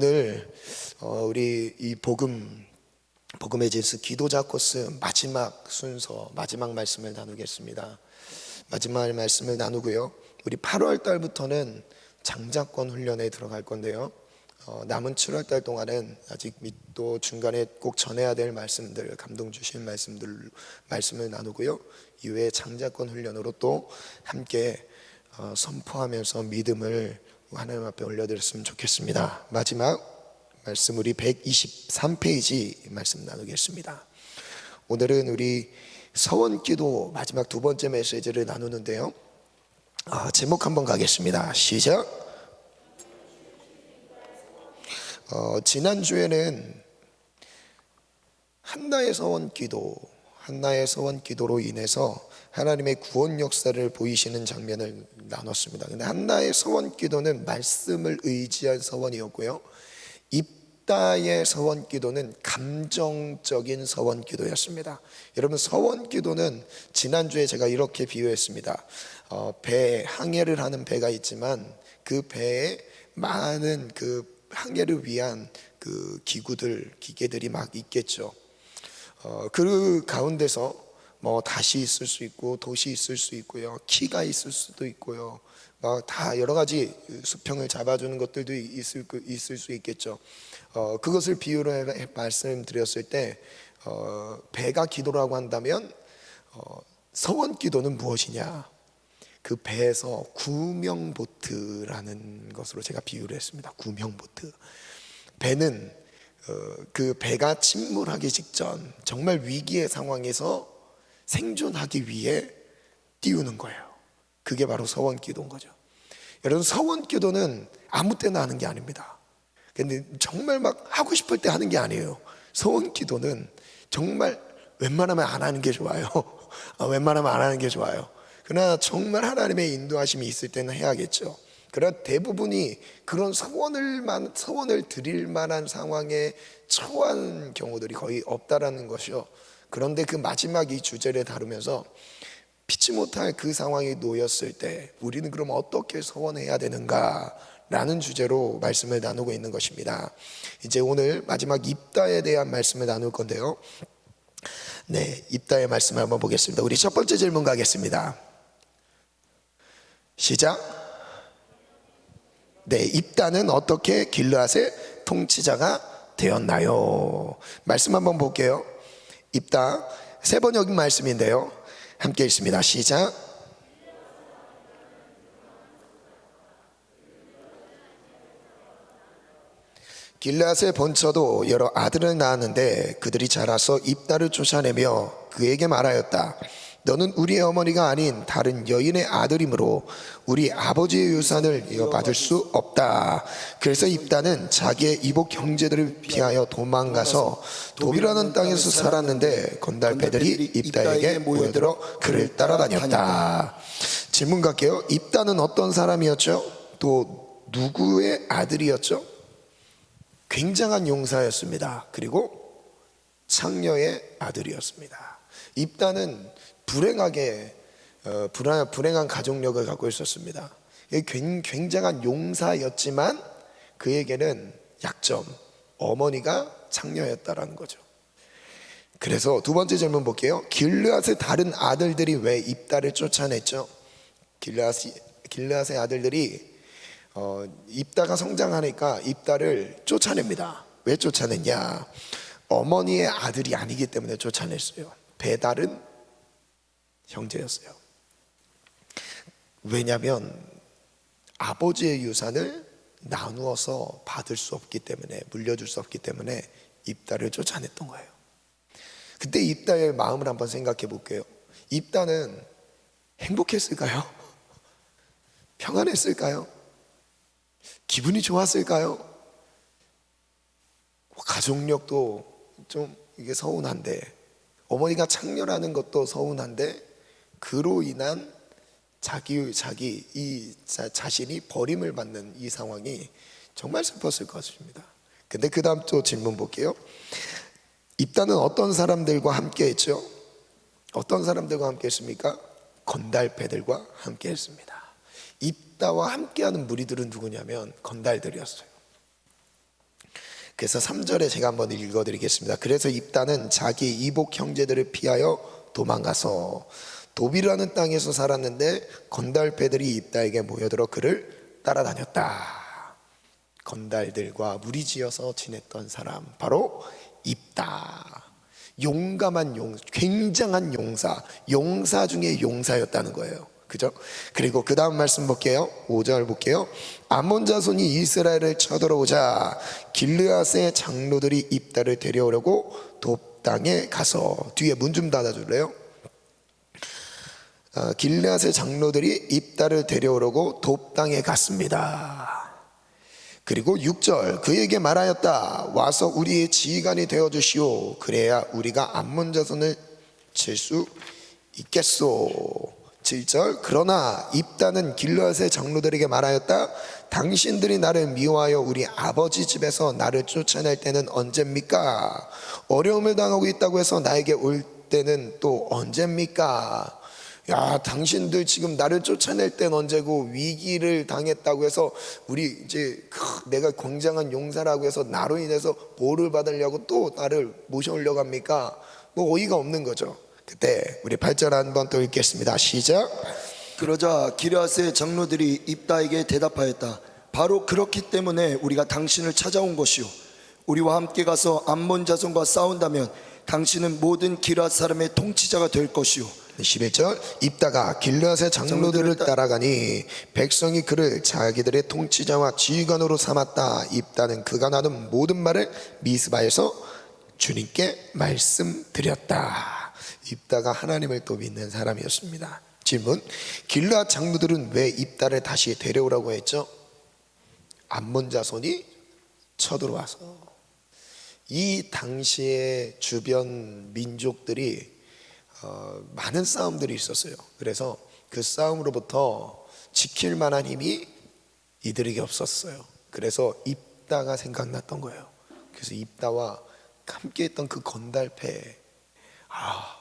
오늘 우리 이 복음의 진수 기도자 코스 마지막 순서, 마지막 말씀을 나누겠습니다. 마지막 말씀을 나누고요, 우리 8월 달부터는 장자권 훈련에 들어갈 건데요, 남은 7월 달 동안은 아직 또 중간에 꼭 전해야 될 말씀들, 감동 주신 말씀을 나누고요, 이후에 장자권 훈련으로 또 함께 선포하면서 믿음을 하나님 앞에 올려드렸으면 좋겠습니다. 마지막 말씀, 우리 123페이지 말씀 나누겠습니다. 오늘은 우리 서원기도 마지막 두 번째 메시지를 나누는데요, 제목 한번 가겠습니다. 시작. 지난주에는 한나의 서원기도로 인해서 하나님의 구원 역사를 보이시는 장면을 나눴습니다. 근데 한나의 서원기도는 말씀을 의지한 서원이었고요, 입다의 서원기도는 감정적인 서원기도였습니다. 여러분, 서원기도는 지난주에 제가 이렇게 비유했습니다. 배, 항해를 하는 배가 있지만 그 배에 많은 그 항해를 위한 그 기계들이 막 있겠죠. 그 가운데서 뭐 다시 있을 수 있고 돛이 있을 수 있고요, 키가 있을 수도 있고요, 막 다 여러 가지 수평을 잡아주는 것들도 있을 수 있겠죠. 그것을 비유로 말씀드렸을 때 배가 기도라고 한다면 서원기도는 무엇이냐, 그 배에서 구명보트라는 것으로 제가 비유를 했습니다. 구명보트. 배는 그 배가 침몰하기 직전 정말 위기의 상황에서 생존하기 위해 띄우는 거예요. 그게 바로 서원기도인 거죠. 여러분, 서원기도는 아무 때나 하는 게 아닙니다. 근데 정말 막 하고 싶을 때 하는 게 아니에요. 서원기도는 정말 웬만하면 안 하는 게 좋아요. 웬만하면 안 하는 게 좋아요. 그러나 정말 하나님의 인도하심이 있을 때는 해야겠죠. 그러나 대부분이 그런 서원을 드릴 만한 상황에 처한 경우들이 거의 없다라는 것이요. 그런데 그 마지막 이 주제를 다루면서 피치 못할 그 상황에 놓였을 때 우리는 그럼 어떻게 서원해야 되는가 라는 주제로 말씀을 나누고 있는 것입니다. 이제 오늘 마지막 입다에 대한 말씀을 나눌 건데요, 입다의 말씀을 한번 보겠습니다. 우리 첫 번째 질문 가겠습니다. 시작. 입다는 어떻게 길르앗의 통치자가 되었나요? 말씀 한번 볼게요. 입다 세 번역인 말씀인데요, 함께 읽습니다. 시작. 길르앗의 본처도 여러 아들을 낳았는데 그들이 자라서 입다를 쫓아내며 그에게 말하였다. 너는 우리의 어머니가 아닌 다른 여인의 아들이므로 우리 아버지의 유산을 이어받을 수 없다. 그래서 입다는 자기의 이복 형제들을 피하여 도망가서 도비라는 땅에서 살았는데 건달패들이 입다에게 모여들어 그를 따라다녔다. 질문 갈게요. 입다는 어떤 사람이었죠? 또 누구의 아들이었죠? 굉장한 용사였습니다. 그리고 창녀의 아들이었습니다. 입다는 불행한 가족력을 갖고 있었습니다. 굉장한 용사였지만 그에게는 약점, 어머니가 창녀였다라는 거죠. 그래서 두 번째 질문 볼게요. 길르앗의 다른 아들들이 왜 입다를 쫓아냈죠? 길르앗의 아들들이 입다가 성장하니까 입다를 쫓아냅니다. 왜 쫓아냈냐? 어머니의 아들이 아니기 때문에 쫓아냈어요. 배달은 형제였어요. 왜냐하면 아버지의 유산을 나누어서 받을 수 없기 때문에, 물려줄 수 없기 때문에 입다를 쫓아냈던 거예요. 그때 입다의 마음을 한번 생각해 볼게요. 입다는 행복했을까요? 평안했을까요? 기분이 좋았을까요? 가족력도 좀 이게 서운한데, 어머니가 창녀라는 것도 서운한데, 그로 인한 자신이 버림을 받는 이 상황이 정말 슬펐을 것입니다. 근데 그 다음 또 질문 볼게요. 입다는 어떤 사람들과 함께 했죠? 어떤 사람들과 함께 했습니까? 건달패들과 함께 했습니다. 입다와 함께하는 무리들은 누구냐면 건달들이었어요. 그래서 3절에 제가 한번 읽어드리겠습니다. 그래서 입다는 자기 이복 형제들을 피하여 도망가서 도비라는 땅에서 살았는데 건달패들이 입다에게 모여들어 그를 따라다녔다. 건달들과 무리지어서 지냈던 사람, 바로 입다. 용감한 굉장한 용사 중에 용사였다는 거예요. 그죠? 그리고 그 다음 말씀 볼게요. 5절 볼게요. 암몬 자손이 이스라엘을 쳐들어오자 길르앗의 장로들이 입다를 데려오려고 돕 땅에 가서, 뒤에 문 좀 닫아줄래요? 길르앗의 장로들이 입다를 데려오려고 돕 땅에 갔습니다. 그리고 6절, 그에게 말하였다. 와서 우리의 지휘관이 되어주시오. 그래야 우리가 암몬 자손을 칠 수 있겠소. 7절, 그러나 입다는 길르앗의 장로들에게 말하였다. 당신들이 나를 미워하여 우리 아버지 집에서 나를 쫓아낼 때는 언제입니까? 어려움을 당하고 있다고 해서 나에게 올 때는 또 언제입니까? 야, 당신들 지금 나를 쫓아낼 때는 언제고, 위기를 당했다고 해서 우리 이제 내가 굉장한 용사라고 해서 나로 인해서 보호를 받으려고 또 나를 모셔오려고 합니까? 뭐 어이가 없는 거죠. 그때 우리 8절 한번 또 읽겠습니다. 시작. 그러자 길르앗의 장로들이 입다에게 대답하였다. 바로 그렇기 때문에 우리가 당신을 찾아온 것이요, 우리와 함께 가서 암몬 자손과 싸운다면 당신은 모든 길르앗 사람의 통치자가 될 것이요. 11절, 입다가 길르앗의 장로들을 따라가니 백성이 그를 자기들의 통치자와 지휘관으로 삼았다. 입다는 그가 나눈 모든 말을 미스바에서 주님께 말씀드렸다. 입다가 하나님을 또 믿는 사람이었습니다. 질문, 길르앗 장로들은 왜 입다를 다시 데려오라고 했죠? 암몬 자손이 쳐들어와서. 이 당시에 주변 민족들이 많은 싸움들이 있었어요. 그래서 그 싸움으로부터 지킬 만한 힘이 이들에게 없었어요. 그래서 입다가 생각났던 거예요. 그래서 입다와 함께 했던 그 건달패,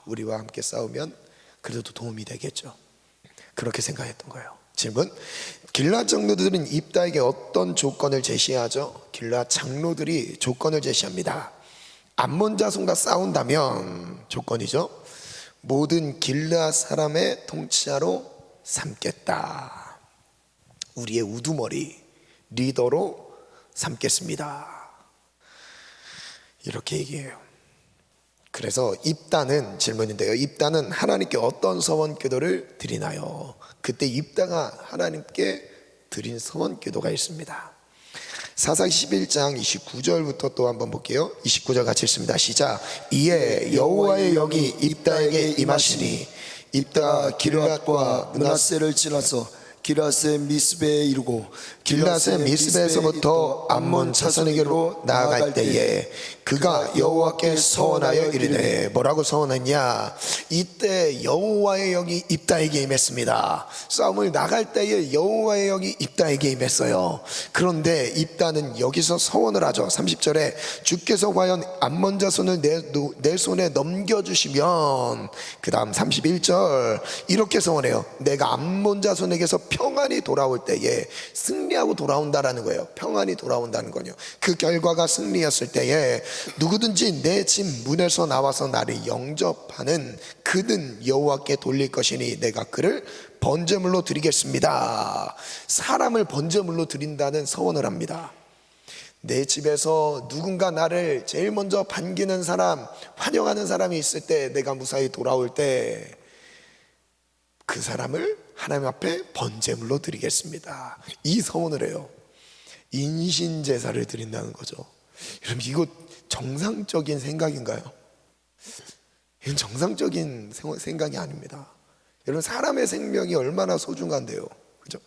우리와 함께 싸우면 그래도 도움이 되겠죠. 그렇게 생각했던 거예요. 질문, 길르앗 장로들은 입다에게 어떤 조건을 제시하죠? 길르앗 장로들이 조건을 제시합니다. 암몬 자손과 싸운다면, 조건이죠, 모든 길르앗 사람의 통치자로 삼겠다. 우리의 우두머리 리더로 삼겠습니다. 이렇게 얘기해요. 그래서 입다는, 질문인데요, 입다는 하나님께 어떤 서원 기도를 드리나요? 그때 입다가 하나님께 드린 서원 기도가 있습니다. 사사기 11장 29절부터 또 한번 볼게요. 29절 같이 읽습니다. 시작. 이에 여호와의 영이 입다에게 임하시니 입다가 길르앗과 므낫세를 지나서 길르앗의 미스베에 이르고 길르앗의 미스베에서부터 암몬 자손에게로 나아갈 때에 그가 여호와께 서원하여 이르되, 뭐라고 서원했냐? 이때 여호와의 영이 입다에게 임했습니다. 싸움을 나갈 때에 여호와의 영이 입다에게 임했어요. 그런데 입다는 여기서 서원을 하죠. 30절에 주께서 과연 암몬 자손을 내 손에 넘겨주시면, 그 다음 31절 이렇게 서원해요. 내가 암몬 자손에게서 평안이 돌아올 때에, 승리하고 돌아온다라는 거예요. 평안이 돌아온다는 거요. 그 결과가 승리였을 때에 누구든지 내 집 문에서 나와서 나를 영접하는 그는 여호와께 돌릴 것이니 내가 그를 번제물로 드리겠습니다. 사람을 번제물로 드린다는 서원을 합니다. 내 집에서 누군가 나를 제일 먼저 반기는 사람, 환영하는 사람이 있을 때, 내가 무사히 돌아올 때 그 사람을 하나님 앞에 번제물로 드리겠습니다. 이 서원을 해요. 인신제사를 드린다는 거죠. 여러분, 이거 정상적인 생각인가요? 이건 정상적인 생각이 아닙니다. 여러분, 사람의 생명이 얼마나 소중한데요, 그죠?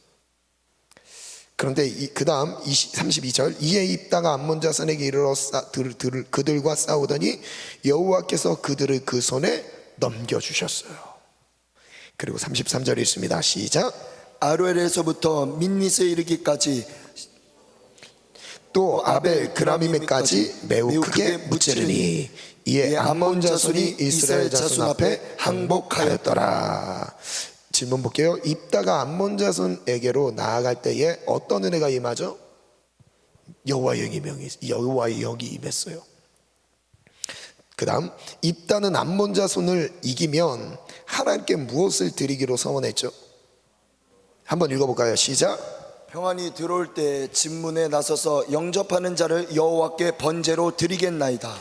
그런데 그 다음 32절, 이에 입다가 암몬 자손에게 이르러 그들과 싸우더니 여호와께서 그들을 그 손에 넘겨주셨어요. 그리고 33절이 있습니다. 시작. 아로엘에서부터 민닛에 이르기까지 또 아벨 그라밈에까지 매우 크게 무찌르니 이에 암몬 자손이 이스라엘 자손 앞에 항복하였더라. 질문 볼게요. 입다가 암몬 자손에게로 나아갈 때에 어떤 은혜가 임하죠? 여호와의 영이 임했어요. 그 다음 입다는 암몬 자손을 이기면 하나님께 무엇을 드리기로 서원했죠? 한번 읽어볼까요? 시작. 평안이 들어올 때 진문에 나서서 영접하는 자를 여호와께 번제로 드리겠나이다.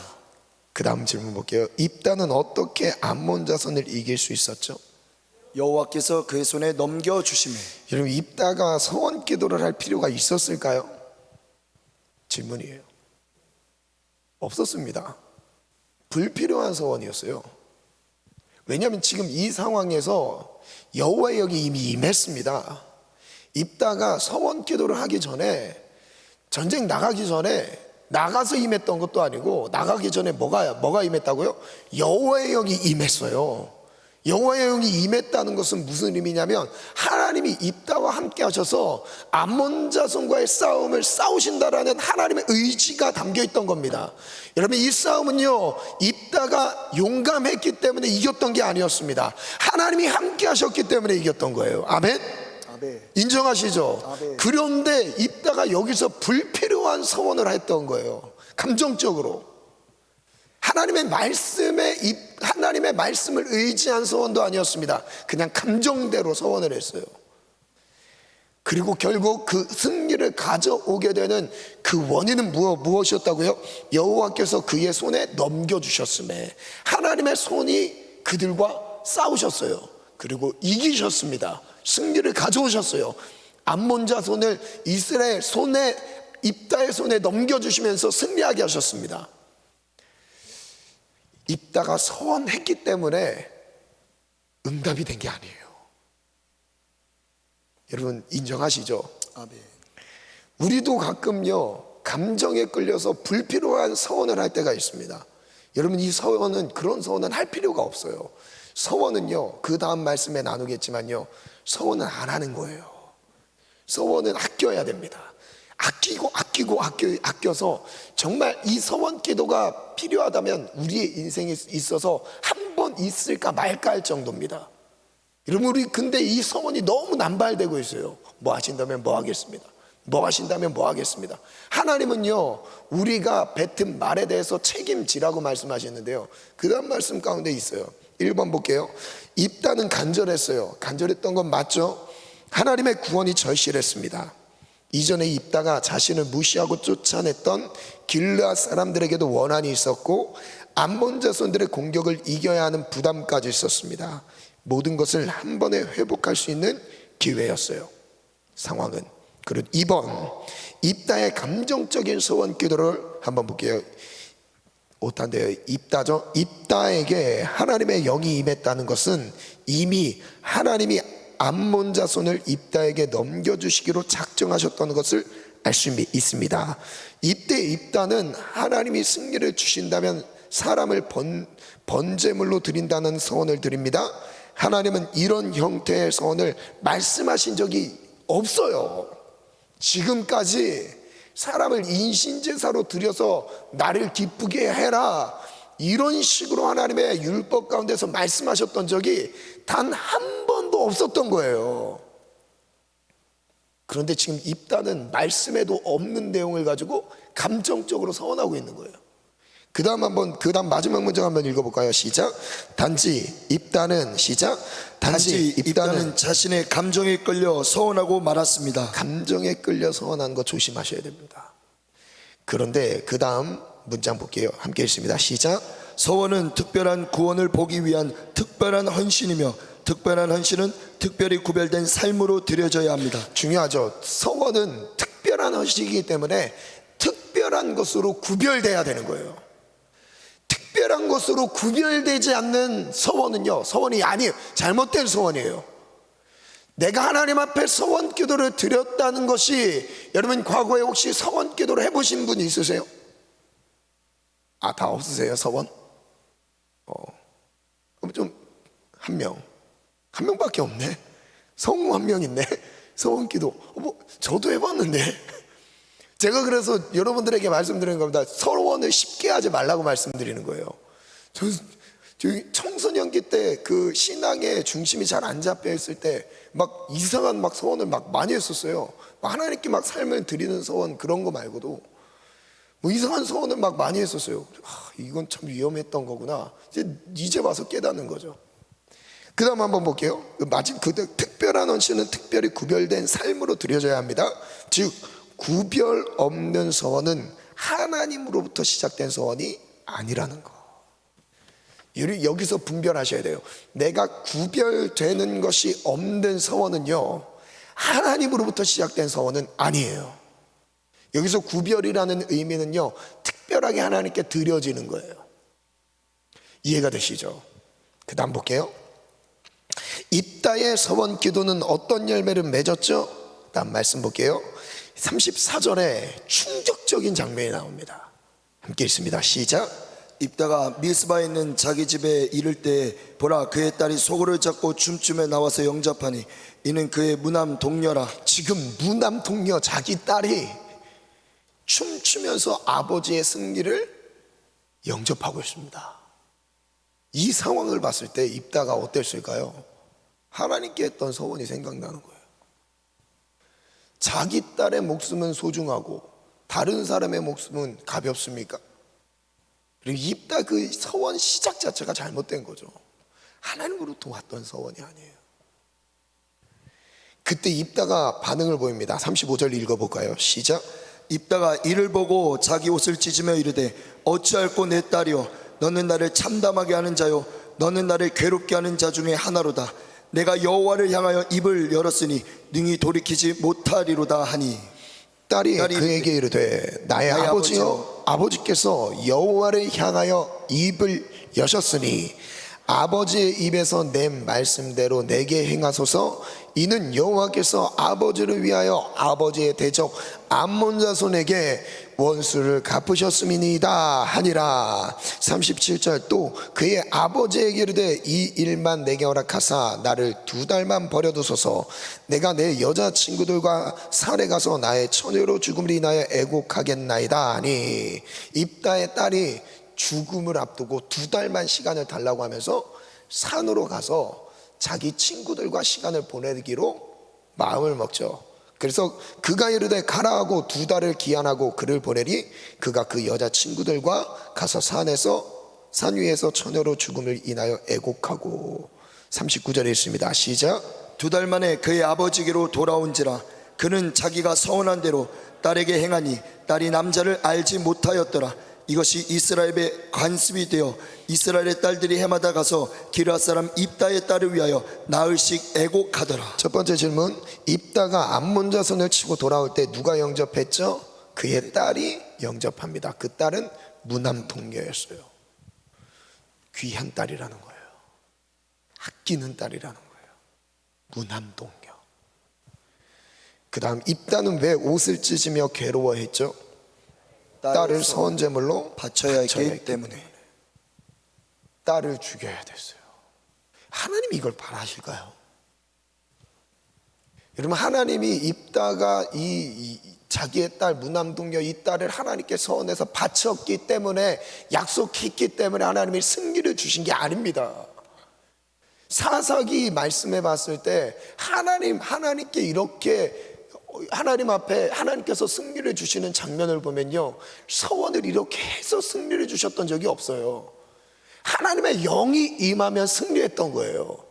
그 다음 질문 볼게요. 입다는 어떻게 암몬 자손을 이길 수 있었죠? 여호와께서 그의 손에 넘겨주시매. 여러분, 입다가 서원 기도를 할 필요가 있었을까요? 질문이에요. 없었습니다. 불필요한 서원이었어요. 왜냐하면 지금 이 상황에서 여호와의 영이 이미 임했습니다. 입다가 서원 기도를 하기 전에, 전쟁 나가기 전에 나가서 임했던 것도 아니고, 나가기 전에 뭐가 임했다고요? 여호와의 영이 임했어요. 여호와의 영이 임했다는 것은 무슨 의미냐면, 하나님이 입다와 함께 하셔서 암몬 자손과의 싸움을 싸우신다라는 하나님의 의지가 담겨 있던 겁니다. 여러분, 이 싸움은요, 입다가 용감했기 때문에 이겼던 게 아니었습니다. 하나님이 함께 하셨기 때문에 이겼던 거예요. 아멘? 인정하시죠? 아멘. 그런데 입다가 여기서 불필요한 서원을 했던 거예요. 감정적으로 하나님의 말씀을 의지한 서원도 아니었습니다. 그냥 감정대로 서원을 했어요. 그리고 결국 그 승리를 가져오게 되는 그 원인은 무엇이었다고요? 여호와께서 그의 손에 넘겨주셨음에, 하나님의 손이 그들과 싸우셨어요. 그리고 이기셨습니다. 승리를 가져오셨어요. 암몬 자손을 이스라엘 손에, 입다의 손에 넘겨주시면서 승리하게 하셨습니다. 입다가 서원했기 때문에 응답이 된 게 아니에요. 여러분, 인정하시죠? 아멘. 우리도 가끔요, 감정에 끌려서 불필요한 서원을 할 때가 있습니다. 여러분, 이 서원은, 그런 서원은 할 필요가 없어요. 서원은요, 그 다음 말씀에 나누겠지만요, 서원은 안 하는 거예요. 서원은 아껴야 됩니다. 아껴서 정말 이 서원 기도가 필요하다면 우리의 인생에 있어서 한 번 있을까 말까 할 정도입니다. 여러분, 우리 근데 이 서원이 너무 남발되고 있어요. 뭐 하신다면 뭐 하겠습니다. 뭐 하신다면 뭐 하겠습니다. 하나님은요, 우리가 뱉은 말에 대해서 책임지라고 말씀하셨는데요, 그 다음 말씀 가운데 있어요. 1번 볼게요. 입다는 간절했어요. 간절했던 건 맞죠? 하나님의 구원이 절실했습니다. 이전에 입다가 자신을 무시하고 쫓아냈던 길르앗 사람들에게도 원한이 있었고, 암몬 자손들의 공격을 이겨야 하는 부담까지 있었습니다. 모든 것을 한 번에 회복할 수 있는 기회였어요. 상황은. 그리고 2번, 입다의 감정적인 소원 기도를 한번 볼게요. 오탄데요. 입다죠. 입다에게 하나님의 영이 임했다는 것은 이미 하나님이 암몬 자손을 입다에게 넘겨주시기로 작정하셨다는 것을 알 수 있습니다. 이때 입다는 하나님이 승리를 주신다면 사람을 번제물로 드린다는 서원을 드립니다. 하나님은 이런 형태의 서원을 말씀하신 적이 없어요. 지금까지 사람을 인신제사로 드려서 나를 기쁘게 해라, 이런 식으로 하나님의 율법 가운데서 말씀하셨던 적이 단 한 번도 없었던 거예요. 그런데 지금 입다는 말씀에도 없는 내용을 가지고 감정적으로 서원하고 있는 거예요. 그 다음 마지막 문장 한번 읽어볼까요? 시작. 단지 입다는 자신의 감정에 끌려 서원하고 말았습니다. 감정에 끌려 서원한 거 조심하셔야 됩니다. 그런데 그 다음 문장 볼게요. 함께 읽습니다. 시작. 서원은 특별한 구원을 보기 위한 특별한 헌신이며, 특별한 헌신은 특별히 구별된 삶으로 드려져야 합니다. 중요하죠. 서원은 특별한 헌신이기 때문에 특별한 것으로 구별돼야 되는 거예요. 특별한 것으로 구별되지 않는 서원은요, 서원이 아니에요. 잘못된 서원이에요. 내가 하나님 앞에 서원 기도를 드렸다는 것이, 여러분 과거에 혹시 서원 기도를 해보신 분이 있으세요? 다 없으세요, 서원? 그럼 좀 한 명밖에 없네. 성우 한 명 있네. 서원 기도. 저도 해봤는데. 제가 그래서 여러분들에게 말씀드리는 겁니다. 서원을 쉽게 하지 말라고 말씀드리는 거예요. 저희 청소년기 때 그 신앙의 중심이 잘 안 잡혀 있을 때 막 이상한 막 소원을 막 많이 했었어요. 막 하나님께 막 삶을 드리는 소원 그런 거 말고도 뭐 이상한 소원을 막 많이 했었어요. 이건 참 위험했던 거구나. 이제 와서 깨닫는 거죠. 그 다음 한번 볼게요. 그 특별한 헌신은 특별히 구별된 삶으로 드려져야 합니다. 즉 구별 없는 소원은 하나님으로부터 시작된 소원이 아니라는 거. 여기서 분별하셔야 돼요. 내가 구별되는 것이 없는 소원은요, 하나님으로부터 시작된 소원은 아니에요. 여기서 구별이라는 의미는요, 특별하게 하나님께 드려지는 거예요. 이해가 되시죠? 그 다음 볼게요. 입다의 서원 기도는 어떤 열매를 맺었죠? 다음 말씀 볼게요. 34절에 충격적인 장면이 나옵니다. 함께 읽습니다. 시작. 입다가 미스바에 있는 자기 집에 이를 때 보라 그의 딸이 소고를 잡고 춤추며 나와서 영접하니 이는 그의 무남 동료라. 지금 무남 동료 자기 딸이 춤추면서 아버지의 승리를 영접하고 있습니다. 이 상황을 봤을 때 입다가 어땠을까요? 하나님께 했던 소원이 생각나는 거예요. 자기 딸의 목숨은 소중하고 다른 사람의 목숨은 가볍습니까? 그리고 입다 그 서원 시작 자체가 잘못된 거죠. 하나님으로부터 왔던 서원이 아니에요. 그때 입다가 반응을 보입니다. 35절 읽어볼까요? 시작. 입다가 이를 보고 자기 옷을 찢으며 이르되 어찌할꼬 내 딸이여 너는 나를 참담하게 하는 자요 너는 나를 괴롭게 하는 자 중에 하나로다. 내가 여호와를 향하여 입을 열었으니 능히 돌이키지 못하리로다 하니 딸이 그에게 이르되 나의 아버지여 아버지께서 여호와를 향하여 입을 여셨으니 아버지의 입에서 낸 말씀대로 내게 행하소서. 이는 여호와께서 아버지를 위하여 아버지의 대적 암몬 자손에게 원수를 갚으셨음이니이다 하니라. 37절 또 그의 아버지에게 이르되 이 일만 내게 허락하사 나를 2달만 버려두소서. 내가 내 여자친구들과 산에 가서 나의 처녀로 죽음을 인하여 애곡하겠나이다 하니 입다의 딸이 죽음을 앞두고 2달만 시간을 달라고 하면서 산으로 가서 자기 친구들과 시간을 보내기로 마음을 먹죠. 그래서 그가 이르되 가라 하고 2달을 기한하고 그를 보내니 그가 그 여자친구들과 가서 산 위에서 처녀로 죽음을 인하여 애곡하고. 39절에 있습니다. 시작. 2달 만에 그의 아버지께로 돌아온지라 그는 자기가 서원한 대로 딸에게 행하니 딸이 남자를 알지 못하였더라. 이것이 이스라엘의 관습이 되어 이스라엘의 딸들이 해마다 가서 기르앗 사람 입다의 딸을 위하여 나흘씩 애곡하더라. 첫 번째 질문. 입다가 암몬 자손을 치고 돌아올 때 누가 영접했죠? 그의 딸이 영접합니다. 그 딸은 무남 동료였어요. 귀한 딸이라는 거예요. 아끼는 딸이라는 거예요. 무남 동료. 그 다음 입다는 왜 옷을 찢으며 괴로워했죠? 딸을 서원제물로 바쳐야 했기 때문에. 딸을 죽여야 됐어요. 하나님이 이걸 바라실까요? 여러분, 하나님이 입다가 자기의 딸 무남동녀 이 딸을 하나님께 서원해서 바쳤기 때문에, 약속했기 때문에 하나님이 승리를 주신 게 아닙니다. 사사기 말씀해 봤을 때 하나님께 이렇게 하나님 앞에 하나님께서 승리를 주시는 장면을 보면요, 서원을 이렇게 해서 승리를 주셨던 적이 없어요. 하나님의 영이 임하면 승리했던 거예요.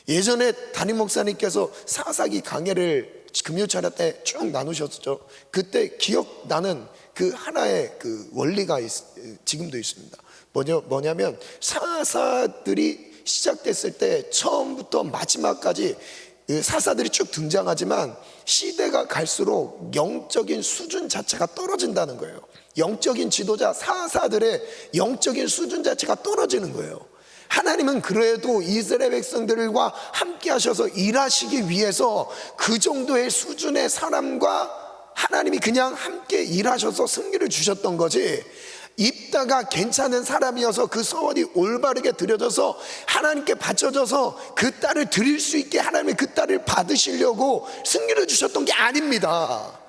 예전에 담임 목사님께서 사사기 강해를 금요 차례 때 쭉 나누셨죠. 그때 기억나는 그 하나의 그 원리가 지금도 있습니다. 뭐냐면 사사들이 시작됐을 때 처음부터 마지막까지 사사들이 쭉 등장하지만 시대가 갈수록 영적인 수준 자체가 떨어진다는 거예요. 영적인 지도자 사사들의 영적인 수준 자체가 떨어지는 거예요. 하나님은 그래도 이스라엘 백성들과 함께 하셔서 일하시기 위해서 그 정도의 수준의 사람과 하나님이 그냥 함께 일하셔서 승리를 주셨던 거지, 입다가 괜찮은 사람이어서 그 서원이 올바르게 드려져서 하나님께 바쳐져서 그 딸을 드릴 수 있게 하나님이 그 딸을 받으시려고 승리를 주셨던 게 아닙니다.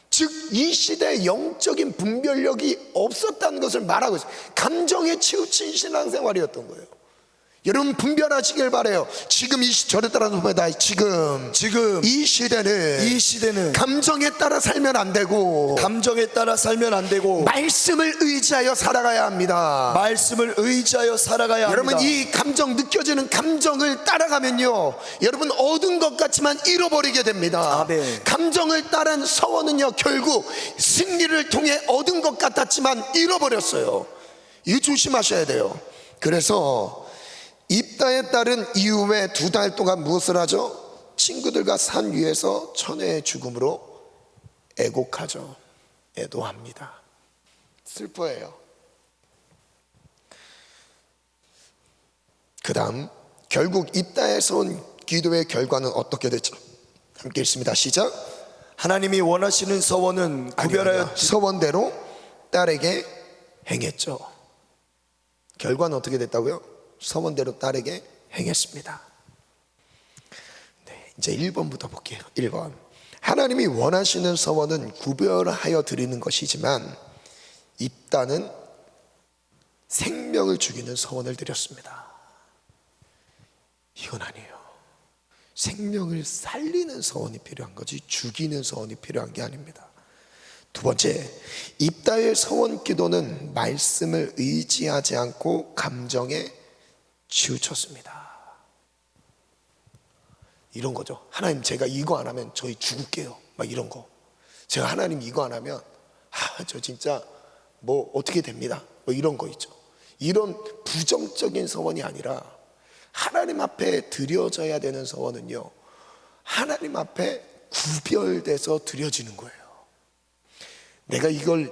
즉 이 시대에 영적인 분별력이 없었다는 것을 말하고 있어요. 감정에 치우친 신앙생활이었던 거예요. 여러분 분별하시길 바래요. 지금 저를 따라서 봅니다. 지금 이 시대는 감정에 따라 살면 안 되고 감정에 따라 살면 안 되고 말씀을 의지하여 살아가야 합니다. 말씀을 의지하여 살아가야 여러분 합니다. 이 감정, 느껴지는 감정을 따라가면요, 여러분 얻은 것 같지만 잃어버리게 됩니다. 아멘. 감정을 따른 서원은요, 결국 승리를 통해 얻은 것 같았지만 잃어버렸어요. 이거 조심하셔야 돼요. 그래서 입다에 따른 이후에 2달 동안 무엇을 하죠? 친구들과 산 위에서 천혜의 죽음으로 애곡하죠. 애도합니다. 슬퍼해요. 그 다음 결국 입다에서 온 기도의 결과는 어떻게 됐죠? 함께 읽습니다. 시작. 하나님이 원하시는 서원은 구별하여 서원대로 딸에게 행했죠. 결과는 어떻게 됐다고요? 서원대로 딸에게 행했습니다. 네, 이제 1번부터 볼게요. 1번. 하나님이 원하시는 서원은 구별하여 드리는 것이지만 입다는 생명을 죽이는 서원을 드렸습니다. 이건 아니에요. 생명을 살리는 서원이 필요한 거지 죽이는 서원이 필요한 게 아닙니다. 2번째, 입다의 서원 기도는 말씀을 의지하지 않고 감정에 치우쳤습니다. 이런 거죠. 하나님 제가 이거 안 하면 저희 죽을게요. 막 이런 거. 제가 하나님 이거 안 하면 저 진짜 뭐 어떻게 됩니다. 뭐 이런 거 있죠. 이런 부정적인 서원이 아니라 하나님 앞에 드려져야 되는 서원은요, 하나님 앞에 구별돼서 드려지는 거예요. 내가 이걸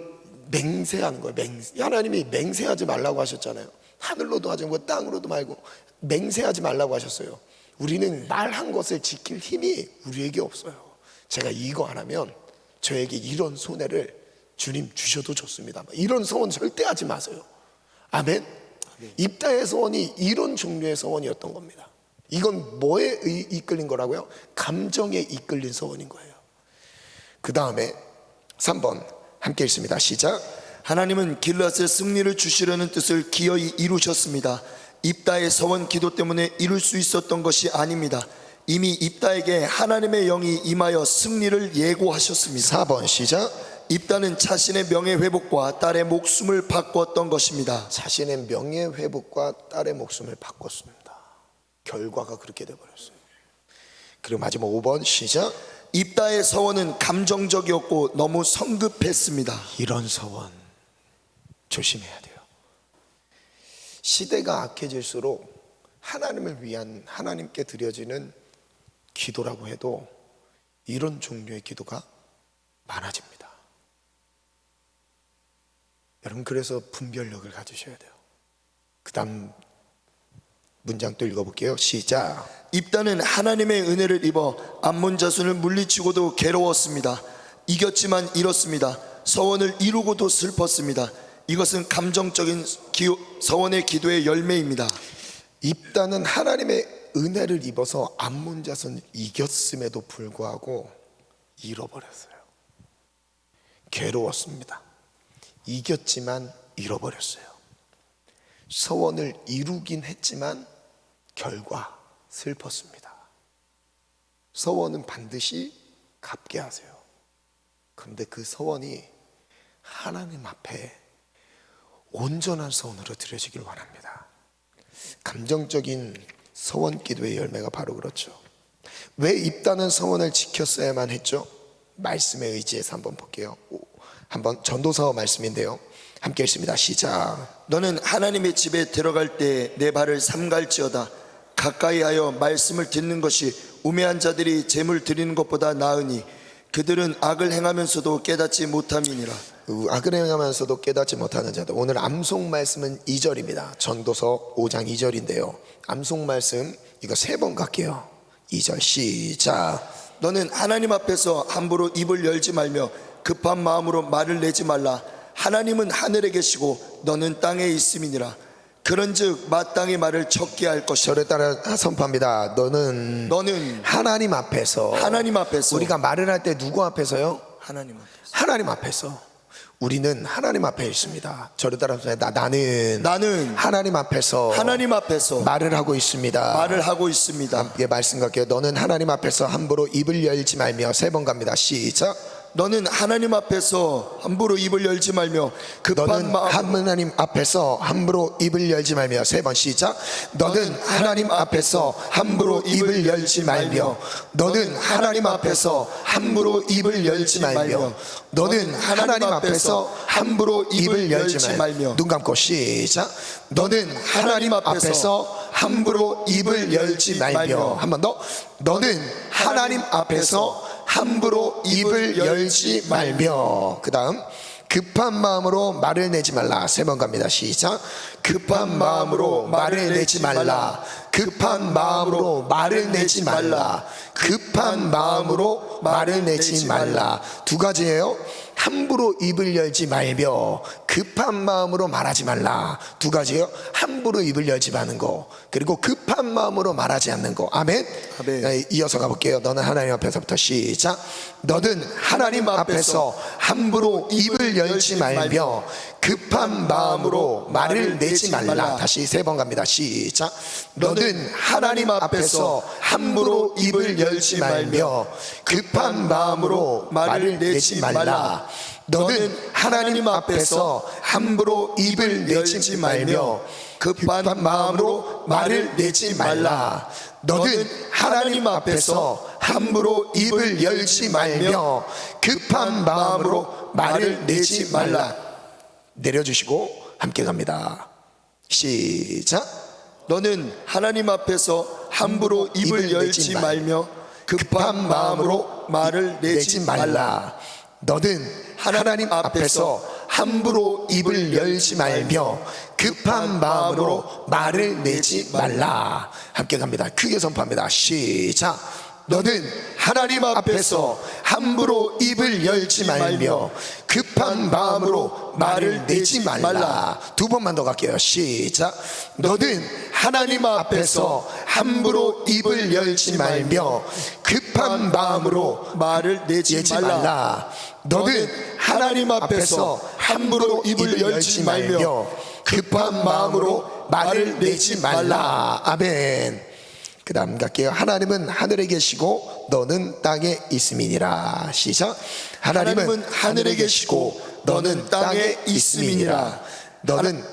맹세하는 거예요. 하나님이 맹세하지 말라고 하셨잖아요. 하늘로도 하지 말고 땅으로도 말고 맹세하지 말라고 하셨어요. 우리는 말한 것을 지킬 힘이 우리에게 없어요. 제가 이거 안 하면 저에게 이런 손해를 주님 주셔도 좋습니다. 이런 소원 절대 하지 마세요. 아멘. 입다의 소원이 이런 종류의 소원이었던 겁니다. 이건 뭐에 이끌린 거라고요? 감정에 이끌린 소원인 거예요. 그 다음에 3번 함께 읽습니다. 시작. 하나님은 길앗에 승리를 주시려는 뜻을 기어이 이루셨습니다. 입다의 서원 기도 때문에 이룰 수 있었던 것이 아닙니다. 이미 입다에게 하나님의 영이 임하여 승리를 예고하셨습니다. 4번 시작. 입다는 자신의 명예회복과 딸의 목숨을 바꿨던 것입니다. 자신의 명예회복과 딸의 목숨을 바꿨습니다. 결과가 그렇게 돼버렸어요. 그리고 마지막 5번 시작. 입다의 서원은 감정적이었고 너무 성급했습니다. 이런 서원 조심해야 돼요. 시대가 악해질수록 하나님을 위한, 하나님께 드려지는 기도라고 해도 이런 종류의 기도가 많아집니다. 여러분, 그래서 분별력을 가지셔야 돼요. 그 다음 문장 또 읽어볼게요. 시작. 입다는 하나님의 은혜를 입어 암몬 자손을 물리치고도 괴로웠습니다. 이겼지만 잃었습니다. 서원을 이루고도 슬펐습니다. 이것은 감정적인 서원의 기도의 열매입니다. 입다는 하나님의 은혜를 입어서 암몬 자손을 이겼음에도 불구하고 잃어버렸어요. 괴로웠습니다. 이겼지만 잃어버렸어요. 서원을 이루긴 했지만 결과 슬펐습니다. 서원은 반드시 갚게 하세요. 그런데 그 서원이 하나님 앞에 온전한 서원으로 드려지길 원합니다. 감정적인 서원 기도의 열매가 바로 그렇죠. 왜 입다는 서원을 지켰어야만 했죠? 말씀에 의지해서 한번 볼게요. 한번 전도서 말씀인데요, 함께 읽습니다. 시작. 너는 하나님의 집에 들어갈 때 내 발을 삼갈지어다. 가까이하여 말씀을 듣는 것이 우매한 자들이 재물 드리는 것보다 나으니 그들은 악을 행하면서도 깨닫지 못함이니라. 악을 행하면서도 깨닫지 못하는 자들. 오늘 암송 말씀은 2절입니다. 전도서 5장 2절인데요 암송 말씀 이거 3번 갈게요. 2절 시작. 너는 하나님 앞에서 함부로 입을 열지 말며 급한 마음으로 말을 내지 말라. 하나님은 하늘에 계시고 너는 땅에 있음이니라. 그런즉 마땅히 말을 적게 할 것이라. 저를 따라 선포합니다. 너는 하나님 앞에서 하나님 앞에서 우리가 말을 할 때 누구 앞에서요? 하나님 앞에서 하나님 앞에서 우리는 하나님 앞에 있습니다. 저를 따라서 나는 하나님 앞에서 말을 하고 있습니다. 말을 하고 있습니다. 함께 말씀 갈게요. 너는 하나님 앞에서 함부로 입을 열지 말며. 3번 갑니다. 시작. 너는 하나님 앞에서 함부로 입을 열지 말며 너는 하나님 앞에서 함부로 입을 열지 말며. 3번 시작. 너는 하나님 앞에서 함부로 입을 열지 말며. 너는 하나님 앞에서 함부로 입을 열지 말며. 너는 하나님 앞에서 함부로 입을 열지 말며. 눈 감고 시작. 너는 하나님 앞에서 함부로 입을 열지 말며. 한 번 더. 너는 하나님 앞에서 함부로 입을 열지 말며. 그 다음 급한 마음으로 말을 내지 말라. 3번 갑니다. 시작. 급한 마음으로 말을 내지 말라. 급한 마음으로 말을 내지 말라. 급한 마음으로 말을 내지 말라. 두 가지예요. 함부로 입을 열지 말며 급한 마음으로 말하지 말라. 두 가지예요. 함부로 입을 열지 마는 거, 그리고 급한 마음으로 말하지 않는 거. 아멘. 아멘. 이어서 가볼게요. 너는 하나님 앞에서부터 시작. 너는 하나님 앞에서 함부로 입을 열지 말며 급한 마음으로 말을 내지 말라. 다시 3번 갑니다. 시작. 너는 하나님 앞에서 함부로 입을 열지 말며 급한 마음으로 말을 내지 말라. 너는 하나님 앞에서 함부로 입을 내지 말며 급한 마음으로 말을 내지 말라. 너는 하나님 앞에서 함부로 입을 열지 말며 급한 마음으로 말을 내지 말라. 내려주시고 함께 갑니다. 시작. 너는 하나님 앞에서 함부로 입을 열지 말며 급한 마음으로 말을 내지 말라. 너는 하나님 앞에서 함부로 입을 열지 말며 급한 마음으로 말을 내지 말라. 함께 갑니다. 크게 선포합니다. 시작. 너는 하나님 앞에서 함부로 입을 열지 말며 급한 마음으로 말을 내지 말라. 2번만 더 갈게요. 시작. 너는 하나님 앞에서 함부로 입을 열지 말며 급한 마음으로 말을 내지 말라. 너는 하나님 앞에서 함부로 입을 열지 말며 급한 마음으로 말을 내지 말라. 아멘. 그 다음 갈게요. 하나님은 하늘에 계시고 너는 땅에 있음이니라. 시작. 하나님은 하늘에 계시고 너는 땅에 있음이니라. 너는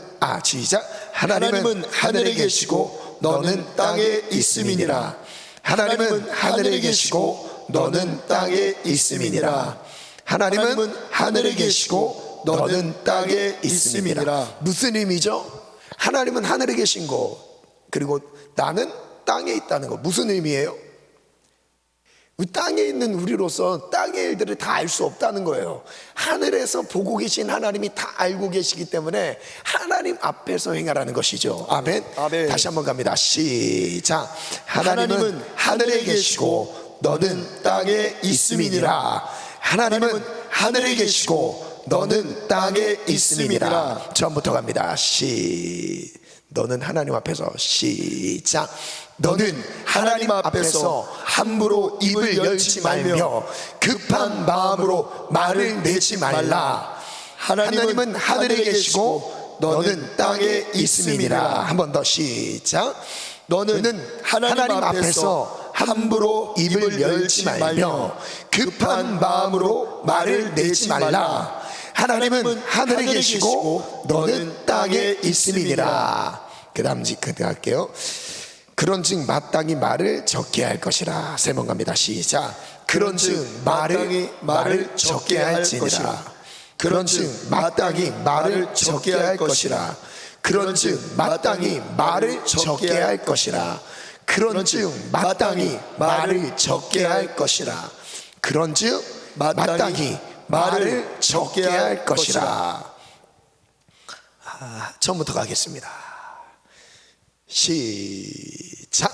시작. 하나님은 하늘에 계시고 너는 땅에 있음이니라. 하나님은 하늘에 계시고 너는 땅에 있음이니라. 하나님은 하늘에 계시고 너는 땅에 있음이니라. 무슨 의미죠? 하나님은 하늘에 계신 거, 그리고 나는 땅에 있다는 거. 무슨 의미예요? 땅에 있는 우리로서 땅의 일들을 다 알 수 없다는 거예요. 하늘에서 보고 계신 하나님이 다 알고 계시기 때문에 하나님 앞에서 행하라는 것이죠. 아멘. 아멘. 다시 한번 갑니다. 시작. 하나님은 하늘에 계시고 너는 땅에 있음이니라. 하나님은 하늘에 계시고 너는 땅에 있음이니라. 처음부터 갑니다. 너는 하나님 앞에서 시작. 너는 하나님 앞에서 함부로 입을 열지 말며 급한 마음으로 말을 내지 말라. 하나님은 하늘에 계시고 너는 땅에 있음이니라. 한 번 더 시작. 너는 하나님 앞에서 함부로 입을 열지 말며 급한 마음으로 말을 내지 말라. 하나님은 하늘에 계시고 너는 땅에 있음이니라. 그 다음 할게요. 그런즉 마땅히 말을 적게 할 것이라. 3번 갑니다. 시작. 그런즉 말을 적게 할지니라. 그런즉 마땅히 말을 적게 할 것이라. 그런즉 마땅히 말을 적게 할 것이라. 그런즉 마땅히 말을 적게 할 것이라. 그런즉 마땅히 말을 적게 할 것이라. 처음부터 가겠습니다. 시작.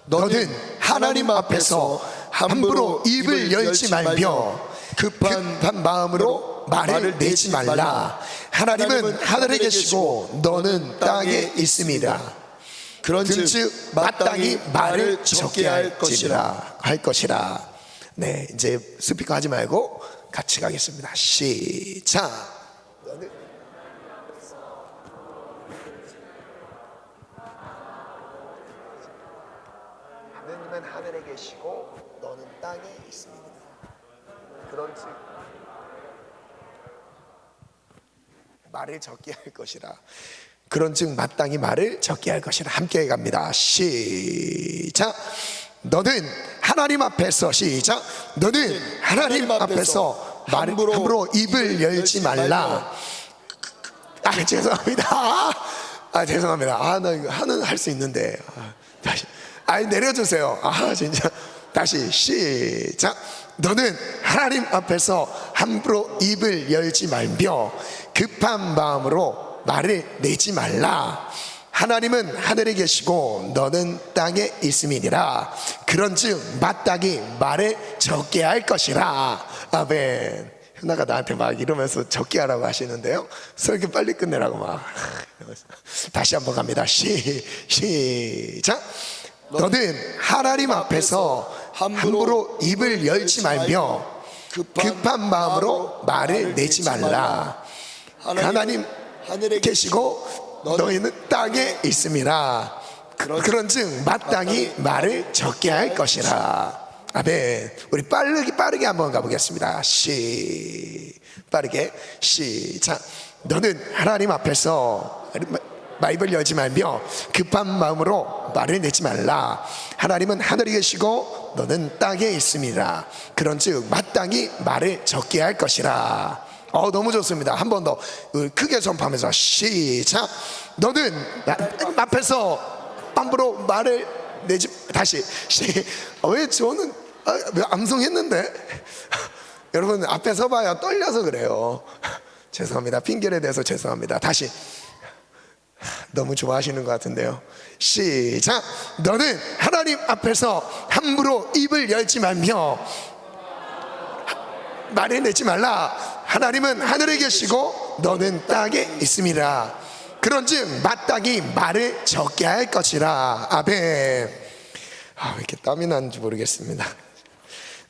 너는 하나님 앞에서 함부로 입을 열지 말며 급한 마음으로 말을 내지 말라. 하나님은 하늘에 계시고 너는 땅에 있음이라. 그런즉 마땅히 말을 적게 할 것이라. 네, 이제 스피커 하지 말고 같이 가겠습니다. 시작. 너는 하느님은 하늘에 계시고 너는 땅에 있습니다. 그런즉 말을 적게 할 것이라. 그런즉 마땅히 말을 적게 할 것이라. 함께 갑니다. 시작. 너는 하나님 앞에서 시작. 너는 하나님 앞에서 말을 함부로 입을 열지 말라. 아 죄송합니다. 아 죄송합니다. 아 나 이거 하는 할 수 있는데 다시 내려주세요. 아 진짜 다시 시작. 너는 하나님 앞에서 함부로 입을 열지 말며 급한 마음으로 말을 내지 말라. 하나님은 하늘에 계시고 너는 땅에 있음이니라. 그런즉 마땅히 말을 적게 할 것이라. 아멘. 현아가 나한테 막 이러면서 적게 하라고 하시는데요, 설교 빨리 끝내라고 막. 다시 한번 갑니다. 시작. 너는 하나님 앞에서 함부로 입을 열지 말며 급한 마음으로 말을 내지 말라. 하나님 하늘에 계시고 너희는 땅에 있음이라. 그런즉 마땅히 말을 적게 할 것이라. 아멘. 우리 빠르게 한번 가보겠습니다. 빠르게 시작. 너는 하나님 앞에서 입을 열지 말며 급한 마음으로 말을 내지 말라. 하나님은 하늘에 계시고 너는 땅에 있음이라. 그런즉 마땅히 말을 적게 할 것이라. 너무 좋습니다. 한 번 더 크게 선포하면서 시작. 너는 앞에서 함부로 말을 내지. 다시 왜 저는 왜 암송했는데 여러분 앞에 서봐야 떨려서 그래요. 죄송합니다. 핑계에 대해서 죄송합니다. 다시. 너무 좋아하시는 것 같은데요. 시작. 너는 하나님 앞에서 함부로 입을 열지 말며 말을 내지 말라. 하나님은 하늘에 계시고 너는 땅에 있음이라. 그런즉 마땅히 말을 적게 할 것이라. 아멘. 왜 이렇게 땀이 나는지 모르겠습니다.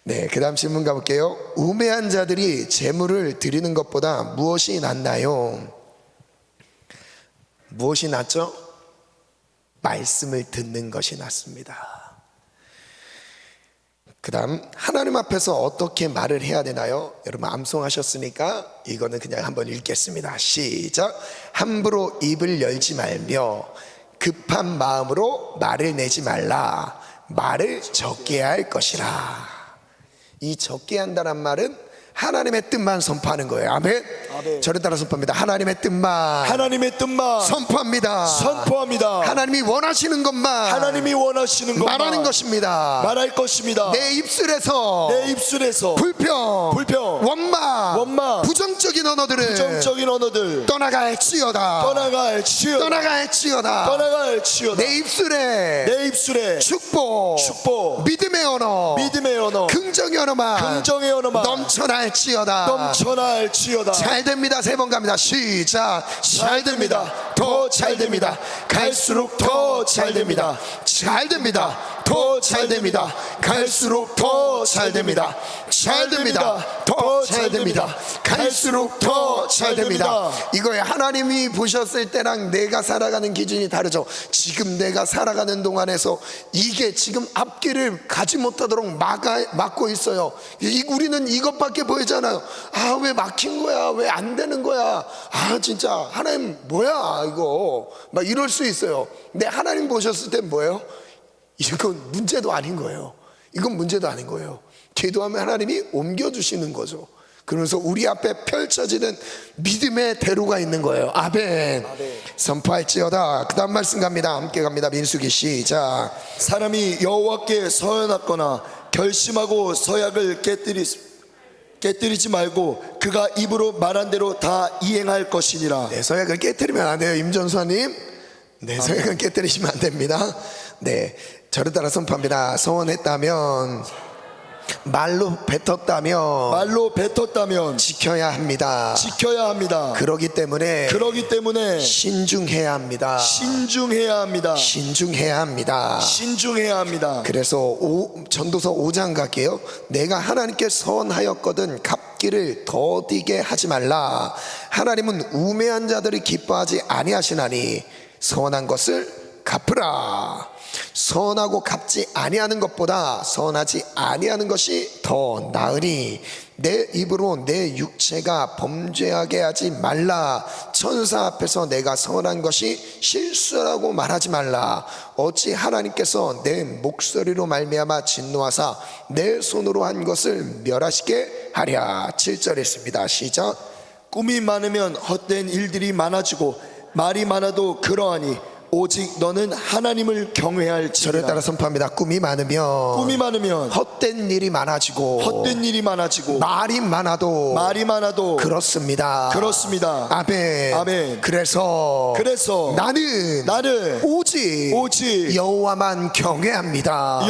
네, 그 다음 질문 가볼게요. 우매한 자들이 제물을 드리는 것보다 무엇이 낫나요? 무엇이 낫죠? 말씀을 듣는 것이 낫습니다. 그 다음 하나님 앞에서 어떻게 말을 해야 되나요? 여러분 암송하셨으니까 이거는 그냥 한번 읽겠습니다. 시작. 함부로 입을 열지 말며 급한 마음으로 말을 내지 말라. 말을 적게 할 것이라. 이 적게 한다는 말은 하나님의 뜻만 선포하는 거예요. 아멘. 저를 따라 선포합니다. 하나님의 뜻만 선포합니다. 하나님이 원하시는 것만 말하는 것입니다. 말할 것입니다. 내 입술에서 불평, 원망, 부정적인 언어들은 떠나갈지어다. 내 입술에 축복, 믿음의 언어, 긍정의 언어만 넘쳐날지어다. 잘 됩니다. 세 번 갑니다. 시작. 잘 됩니다. 더 잘 됩니다. 갈수록 더 잘 됩니다. 잘 됩니다. 더 잘 됩니다. 갈수록 더 잘 됩니다. 잘 됩니다. 더 잘 됩니다. 갈수록 더 잘 됩니다. 이거에 하나님이 보셨을 때랑 내가 살아가는 기준이 다르죠. 지금 내가 살아가는 동안에서 이게 지금 앞길을 가지 못하도록 막고 있어요. 우리는 이것밖에 보이잖아요. 왜 막힌 거야? 왜 안 되는 거야? 진짜 하나님 뭐야 이거 막 이럴 수 있어요. 근데 하나님 보셨을 땐 뭐예요? 이건 문제도 아닌 거예요. 이건 문제도 아닌 거예요. 기도하면 하나님이 옮겨주시는 거죠. 그러면서 우리 앞에 펼쳐지는 믿음의 대로가 있는 거예요. 아멘. 선포할지어다. 그 다음 말씀 갑니다. 함께 갑니다. 민수기 시작. 사람이 여호와께 서연하거나 결심하고 서약을 깨뜨리지 말고 그가 입으로 말한 대로 다 이행할 것이니라. 네, 서약을 깨뜨리면 안 돼요. 임전수님. 네, 서약은 깨뜨리시면 안 됩니다. 네, 저를 따라 선포합니다. 서원했다면 말로 뱉었다면 말로 뱉었다면 지켜야 합니다. 지켜야 합니다. 그러기 때문에 그러기 때문에 신중해야 합니다. 신중해야 합니다. 신중해야 합니다. 신중해야 합니다. 그래서 전도서 5장 갈게요. 내가 하나님께 선하였거든 갚기를 더디게 하지 말라. 하나님은 우매한 자들이 기뻐하지 아니하시나니 선한 것을 갚으라. 선하고 갚지 아니하는 것보다 선하지 아니하는 것이 더 나으니 내 입으로 내 육체가 범죄하게 하지 말라. 천사 앞에서 내가 선한 것이 실수라고 말하지 말라. 어찌 하나님께서 내 목소리로 말미암아 진노하사 내 손으로 한 것을 멸하시게 하랴. 7절에 있습니다. 시작. 꿈이 많으면 헛된 일들이 많아지고 말이 많아도 그러하니 오직 너는 하나님을 경외할지니라. 저를 따라 선포합니다. 꿈이 많으면 헛된 일이 많아지고 헛된 일이 많아지고 말이 많아도 그렇습니다. 아멘. 아멘. 그래서 나는 오직 여호와만 경외합니다.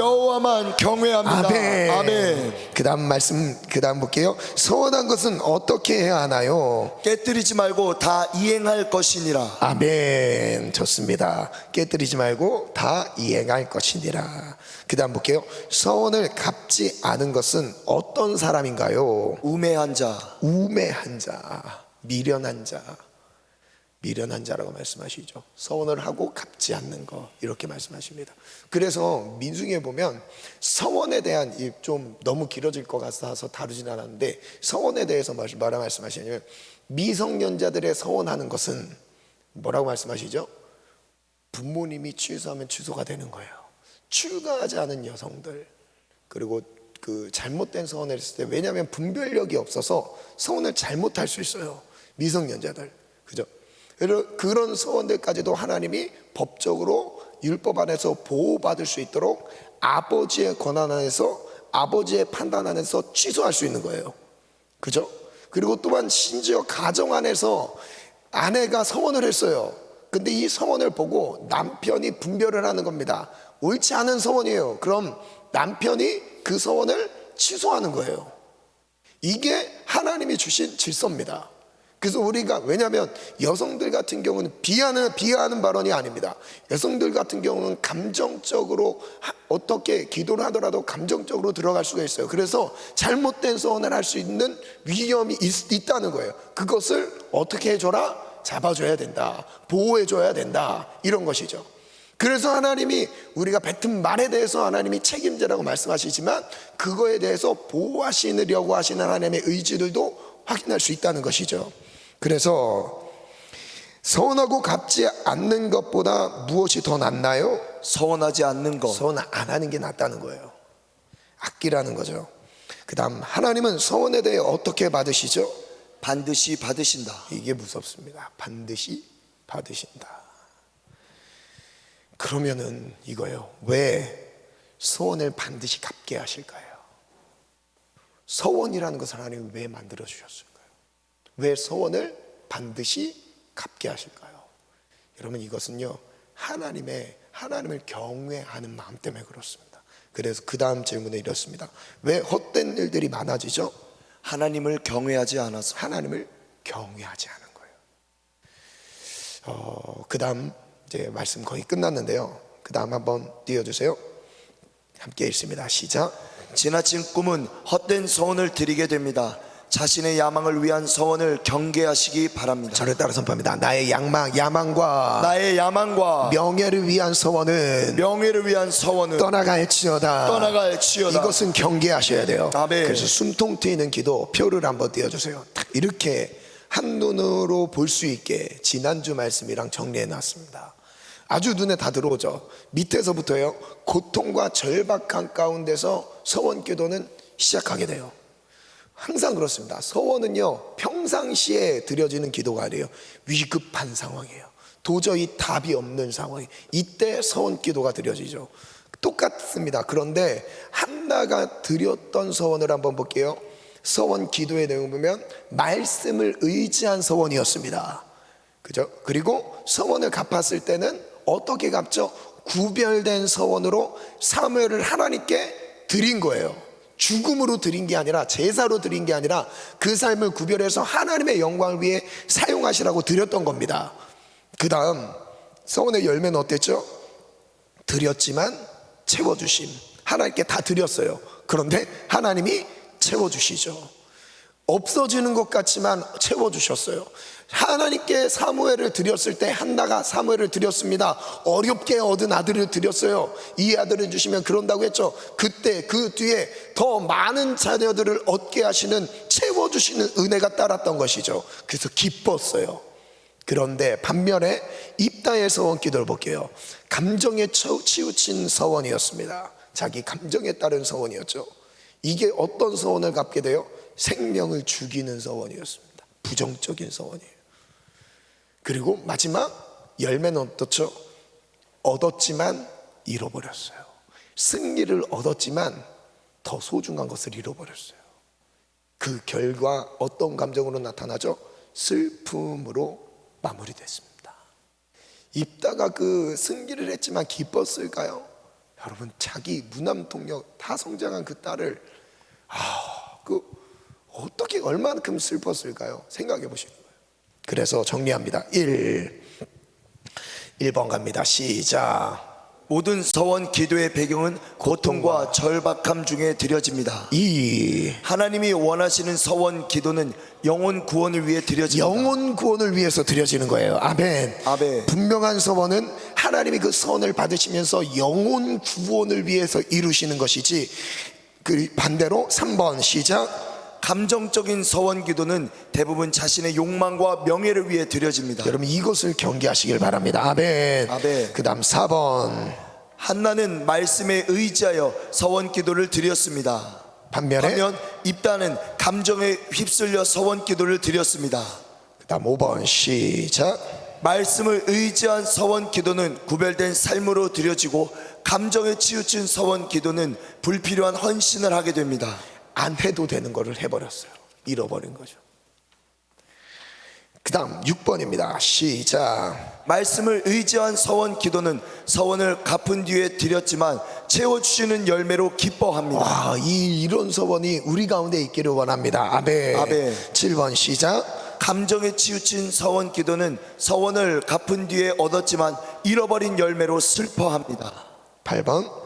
아멘. 그다음 볼게요. 선한 것은 어떻게 해야 하나요? 깨뜨리지 말고 다 이행할 것이니라. 아멘. 좋습니다. 깨뜨리지 말고 다 이행할 것이니라. 그 다음 볼게요. 서원을 갚지 않은 것은 어떤 사람인가요? 우매한 자, 미련한 자라고 말씀하시죠. 서원을 하고 갚지 않는 거 이렇게 말씀하십니다. 그래서 민수기에 보면 서원에 대한 좀 너무 길어질 것 같아서 다루진 않았는데 서원에 대해서 뭐라 말씀하시냐면 미성년자들의 서원하는 것은 뭐라고 말씀하시죠? 부모님이 취소하면 취소가 되는 거예요. 출가하지 않은 여성들, 그리고 그 잘못된 서원을 했을 때, 왜냐하면 분별력이 없어서 서원을 잘못할 수 있어요. 미성년자들, 그죠? 그런 서원들까지도 하나님이 법적으로 율법 안에서 보호받을 수 있도록 아버지의 권한 안에서, 아버지의 판단 안에서 취소할 수 있는 거예요. 그죠? 그리고 또한 심지어 가정 안에서 아내가 서원을 했어요. 근데 이 서원을 보고 남편이 분별을 하는 겁니다. 옳지 않은 서원이에요. 그럼 남편이 그 서원을 취소하는 거예요. 이게 하나님이 주신 질서입니다. 그래서 우리가, 왜냐하면 여성들 같은 경우는 비하하는 발언이 아닙니다. 여성들 같은 경우는 감정적으로 어떻게 기도를 하더라도 감정적으로 들어갈 수가 있어요. 그래서 잘못된 서원을 할 수 있는 위험이 있다는 거예요. 그것을 어떻게 해줘라? 잡아줘야 된다, 보호해줘야 된다, 이런 것이죠. 그래서 하나님이 우리가 뱉은 말에 대해서 하나님이 책임자라고 말씀하시지만 그거에 대해서 보호하시려고 하시는 하나님의 의지들도 확인할 수 있다는 것이죠. 그래서 서운하고 갚지 않는 것보다 무엇이 더 낫나요? 서원하지 않는 것. 서원 안 하는 게 낫다는 거예요. 아끼라는 거죠. 그 다음, 하나님은 서원에 대해 어떻게 받으시죠? 반드시 받으신다. 이게 무섭습니다. 반드시 받으신다. 그러면은 이거예요. 왜 서원을 반드시 갚게 하실까요? 서원이라는 것을 하나님이 왜 만들어 주셨을까요? 왜 서원을 반드시 갚게 하실까요? 여러분, 이것은요, 하나님을 경외하는 마음 때문에 그렇습니다. 그래서 그 다음 질문에 이렇습니다. 왜 헛된 일들이 많아지죠? 하나님을 경외하지 않아서. 하나님을 경외하지 않은 거예요. 그 다음 이제 말씀 거의 끝났는데요. 그 다음 한번 띄워주세요. 함께 읽습니다. 시작. 지나친 꿈은 헛된 서원을 드리게 됩니다. 자신의 야망을 위한 서원을 경계하시기 바랍니다. 저를 따라 선포합니다. 나의 야망과 명예를 위한 서원은 떠나갈지어다. 이것은 경계하셔야 돼요. 아멘. 그래서 숨통 트이는 기도 표를 한번 띄워주세요. 이렇게 한눈으로 볼 수 있게 지난주 말씀이랑 정리해 놨습니다. 아주 눈에 다 들어오죠. 밑에서부터요, 고통과 절박한 가운데서 서원 기도는 시작하게 돼요. 항상 그렇습니다. 서원은요, 평상시에 드려지는 기도가 아니에요. 위급한 상황이에요. 도저히 답이 없는 상황이, 이때 서원 기도가 드려지죠. 똑같습니다. 그런데 한나가 드렸던 서원을 한번 볼게요. 서원 기도의 내용을 보면 말씀을 의지한 서원이었습니다. 그죠? 그리고 서원을 갚았을 때는 어떻게 갚죠? 구별된 서원으로 사무엘을 하나님께 드린 거예요. 죽음으로 드린 게 아니라, 제사로 드린 게 아니라 그 삶을 구별해서 하나님의 영광을 위해 사용하시라고 드렸던 겁니다. 그 다음 서원의 열매는 어땠죠? 드렸지만 채워주심. 하나님께 다 드렸어요. 그런데 하나님이 채워주시죠. 없어지는 것 같지만 채워주셨어요. 하나님께 사무엘을 드렸을 때 한나가 사무엘을 드렸습니다. 어렵게 얻은 아들을 드렸어요. 이 아들을 주시면 그런다고 했죠. 그때 그 뒤에 더 많은 자녀들을 얻게 하시는, 채워주시는 은혜가 따랐던 것이죠. 그래서 기뻤어요. 그런데 반면에 입다의 서원 기도를 볼게요. 감정에 치우친 서원이었습니다. 자기 감정에 따른 서원이었죠. 이게 어떤 서원을 갚게 돼요? 생명을 죽이는 서원이었습니다. 부정적인 서원이에요. 그리고 마지막 열매는 어떻죠? 얻었지만 잃어버렸어요. 승리를 얻었지만 더 소중한 것을 잃어버렸어요. 그 결과 어떤 감정으로 나타나죠? 슬픔으로 마무리됐습니다. 입다가 그 승리를 했지만 기뻤을까요? 여러분, 자기 무남통역 다 성장한 그 딸을 어떻게 얼마만큼 슬펐을까요? 생각해 보시는 거예요. 그래서 정리합니다. 1번 갑니다. 시작. 모든 서원 기도의 배경은 고통과 절박함 중에 드려집니다. 2. 하나님이 원하시는 서원 기도는 영혼 구원을 위해 드려집니다. 영혼 구원을 위해서 드려지는 거예요. 아멘. 아멘. 분명한 서원은 하나님이 그 선을 받으시면서 영혼 구원을 위해서 이루시는 것이지, 그 반대로 3번 시작. 감정적인 서원 기도는 대부분 자신의 욕망과 명예를 위해 드려집니다. 여러분, 이것을 경계하시길 바랍니다. 아멘. 아멘. 그 다음 4번. 한나는 말씀에 의지하여 서원 기도를 드렸습니다. 반면 입다는 감정에 휩쓸려 서원 기도를 드렸습니다. 그 다음 5번 시작. 말씀을 의지한 서원 기도는 구별된 삶으로 드려지고, 감정에 치우친 서원 기도는 불필요한 헌신을 하게 됩니다. 안 해도 되는 거를 해버렸어요. 잃어버린 거죠. 그 다음 6번입니다. 시작. 말씀을 의지한 서원 기도는 서원을 갚은 뒤에 드렸지만 채워주시는 열매로 기뻐합니다. 와, 이런 서원이 우리 가운데 있기를 원합니다. 아멘. 아멘. 7번 시작. 감정에 치우친 서원 기도는 서원을 갚은 뒤에 얻었지만 잃어버린 열매로 슬퍼합니다. 8번.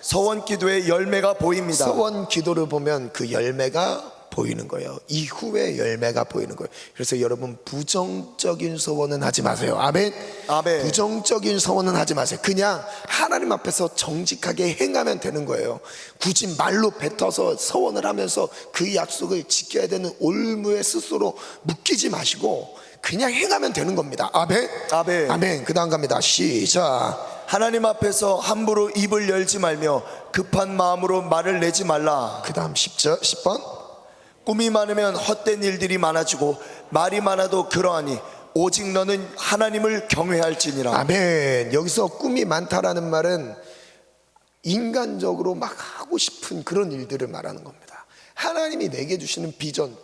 서원 기도의 열매가 보입니다. 서원 기도를 보면 그 열매가 보이는 거예요. 이후에 열매가 보이는 거예요. 그래서 여러분, 부정적인 서원은 하지 마세요. 아멘. 아멘. 부정적인 서원은 하지 마세요. 그냥 하나님 앞에서 정직하게 행하면 되는 거예요. 굳이 말로 뱉어서 서원을 하면서 그 약속을 지켜야 되는 올무에 스스로 묶이지 마시고 그냥 행하면 되는 겁니다. 아멘. 아멘. 아멘. 그 다음 갑니다. 시작. 하나님 앞에서 함부로 입을 열지 말며 급한 마음으로 말을 내지 말라. 그 다음 10번. 꿈이 많으면 헛된 일들이 많아지고 말이 많아도 그러하니 오직 너는 하나님을 경외할지니라. 아멘. 여기서 꿈이 많다라는 말은 인간적으로 막 하고 싶은 그런 일들을 말하는 겁니다. 하나님이 내게 주시는 비전,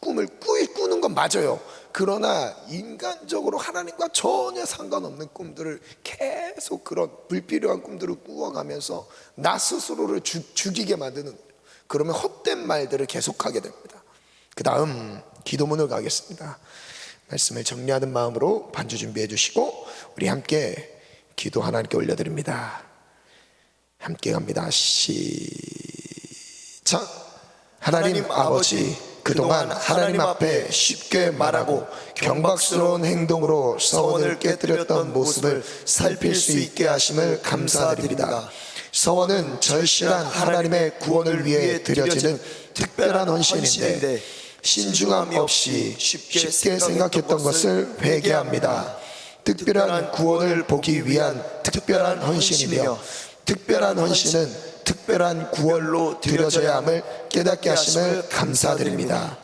꿈을 꾸는 건 맞아요. 그러나 인간적으로 하나님과 전혀 상관없는 꿈들을 계속, 그런 불필요한 꿈들을 꾸어가면서 나 스스로를 죽이게 만드는, 그러면 헛된 말들을 계속하게 됩니다. 그 다음 기도문을 가겠습니다. 말씀을 정리하는 마음으로 반주 준비해 주시고 우리 함께 기도 하나님께 올려드립니다. 함께 갑니다. 시작. 하나님 아버지, 그동안 하나님 앞에 쉽게 말하고 경박스러운 행동으로 서원을 깨뜨렸던 모습을 살필 수 있게 하심을 감사드립니다. 서원은 절실한 하나님의 구원을 위해 드려지는 특별한 헌신인데 신중함 없이 쉽게 생각했던 것을 회개합니다. 특별한 구원을 보기 위한 특별한 헌신이며, 특별한 헌신은 특별한 구원로 드려져야 함을 깨닫게 하심을 감사드립니다.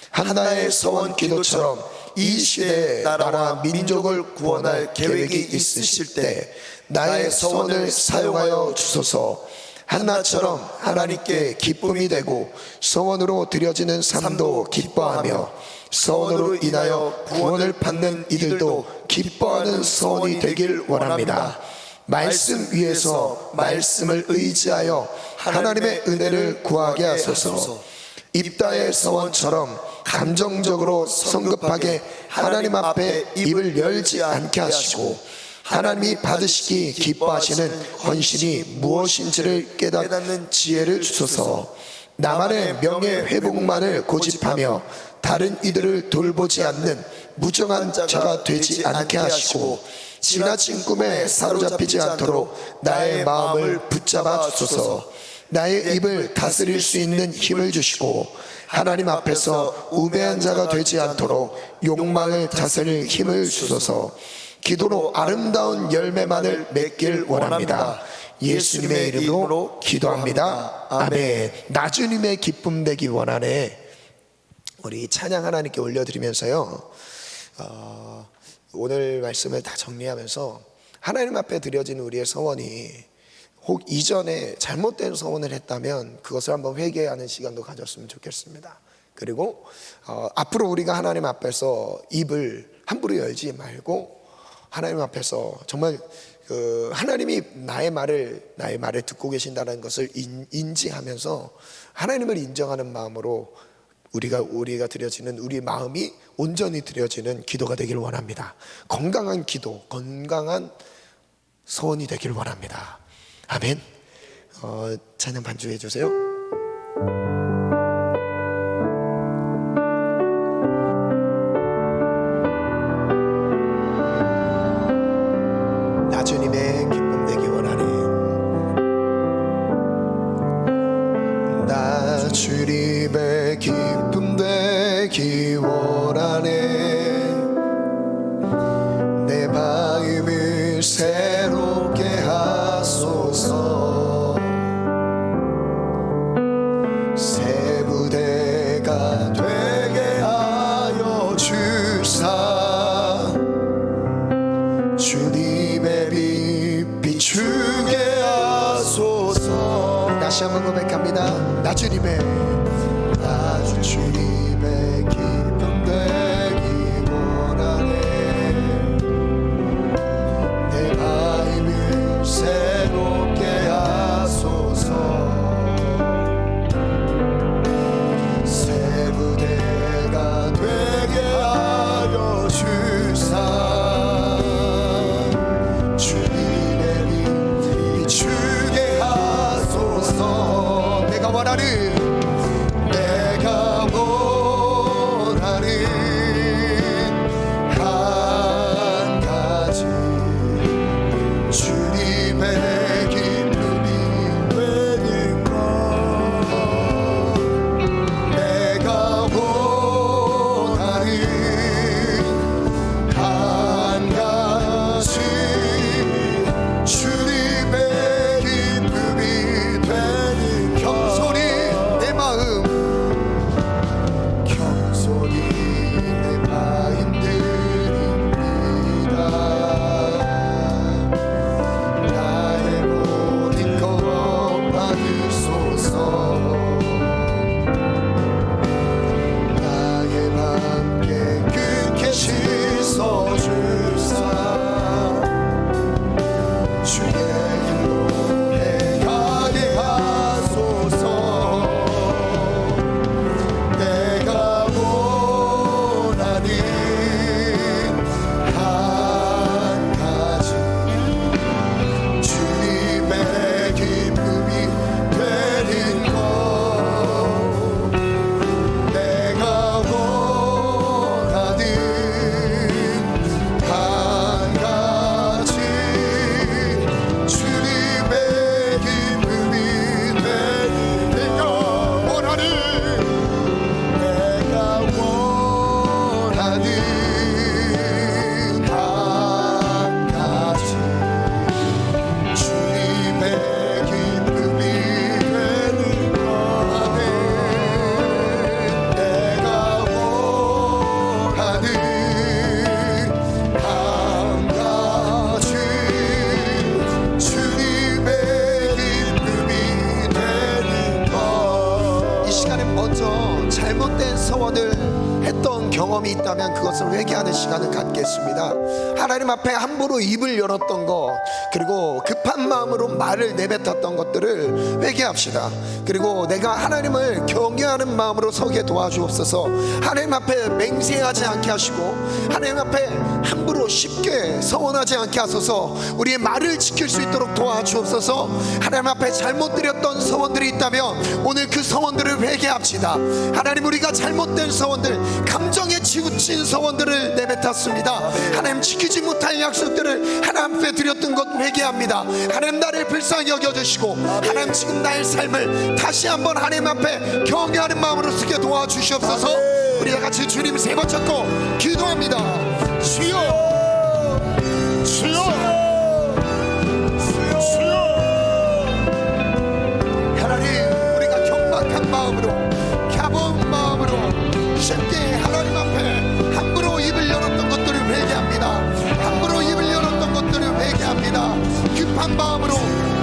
한나의 서원 기도처럼 이 시대의 나라와 민족을 구원할 계획이 있으실 때 나의 서원을 사용하여 주소서. 한나처럼 하나님께 기쁨이 되고 서원으로 드려지는 삶도 기뻐하며 서원으로 인하여 구원을 받는 이들도 기뻐하는 서원이 되길 원합니다. 말씀 위에서 말씀을 의지하여 하나님의 은혜를 구하게 하소서. 입다의 서원처럼 감정적으로 성급하게 하나님 앞에 입을 열지 않게 하시고 하나님이 받으시기 기뻐하시는 헌신이 무엇인지를 깨닫는 지혜를 주소서. 나만의 명예회복만을 고집하며 다른 이들을 돌보지 않는 무정한 자가 되지 않게 하시고 지나친 꿈에 사로잡히지 않도록 나의 마음을 붙잡아 주소서. 나의 입을 다스릴 수 있는 힘을 주시고 하나님 앞에서 우매한 자가 되지 않도록 욕망을 다스릴 힘을 주소서. 기도로 아름다운 열매만을 맺길 원합니다. 예수님의 이름으로 기도합니다. 아멘. 나주님의 기쁨 되기 원하네. 우리 찬양 하나님께 올려드리면서요, 오늘 말씀을 다 정리하면서 하나님 앞에 드려진 우리의 서원이 혹 이전에 잘못된 서원을 했다면 그것을 한번 회개하는 시간도 가졌으면 좋겠습니다. 그리고 앞으로 우리가 하나님 앞에서 입을 함부로 열지 말고 하나님 앞에서 정말 하나님이 나의 말을 듣고 계신다는 것을 인지하면서 하나님을 인정하는 마음으로 우리가 드려지는 우리 마음이 온전히 드려지는 기도가 되기를 원합니다. 건강한 기도, 건강한 소원이 되기를 원합니다. 아멘. 찬양 반주해 주세요. 나주님의 기쁨 되기 원하네. 나주님의 기쁨 되기 원하네. 내 마음을 새롭게 하소서. 새 부대가 되게 하여 주사. 주님의 빛 비추게 하소서. 다시 한번 고백합니다. 나주님의 기쁨 되기 원하네. 내 마음을 새롭게 하소서. 새 부대가 되게 하여 주사. 주님의 빛 비추게 하소서. 내가 원하는 한 가지 주님의 기쁨이 되는 것. 내가 원하는 한 가지 주님의 기쁨이 되는 겸손히 내 마음 드립니다. 나의 모든 것 받으소서. 나의 맘 깨끗게 씻어주사. 주의 길로 행하게 하소서. 내가 원하는 한 가지 주님의 기쁨이 되는 것. 내가 원하는 한 가지 주님의 기쁨이 되는. 내가 원하는 한 가지 주님의 기쁨이 되는 것. 내가 원하는 한 가지 주님의 기쁨이 되는 것. 이 시간에 먼저 잘못된 서원을 했던 경험이 있다 된다면 그것을 회개하는 시간을 갖겠습니다. 하나님 앞에 함부로 입을 열었던 것, 그리고 급한 마음으로 말을 내뱉었던 것들을 회개합시다. 그리고 내가 하나님을 경외하는 마음으로 서게 도와주옵소서. 하나님 앞에 맹세하지 않게 하시고 하나님 앞에 함부로 쉽게 서원하지 않게 하소서. 우리의 말을 지킬 수 있도록 도와주옵소서. 하나님 앞에 잘못 드렸던 서원들이 있다면 오늘 그 서원들을 회개합시다. 하나님, 우리가 잘못된 서원들, 감정에 치우친 서원들을 내뱉었습니다. 하나님, 지키지 못할 약속들을 하나님 앞에 드렸던 것 회개합니다. 하나님, 나를 불쌍히 여겨주시고 하나님, 지금 나의 삶을 다시 한번 하나님 앞에 경외하는 마음으로 쓰게 도와주시옵소서. 우리 다 같이 주님 세 번 찾고 기도합니다. 주여, 주여, 주여. 하나님, 우리가 경박한 마음으로, 갸보운 마음으로 쉽게 하나님 앞에 함부로 입을 열었던 것들을 회개합니다. 함부로 입을 열었던 것들을 회개합니다. 급한 마음으로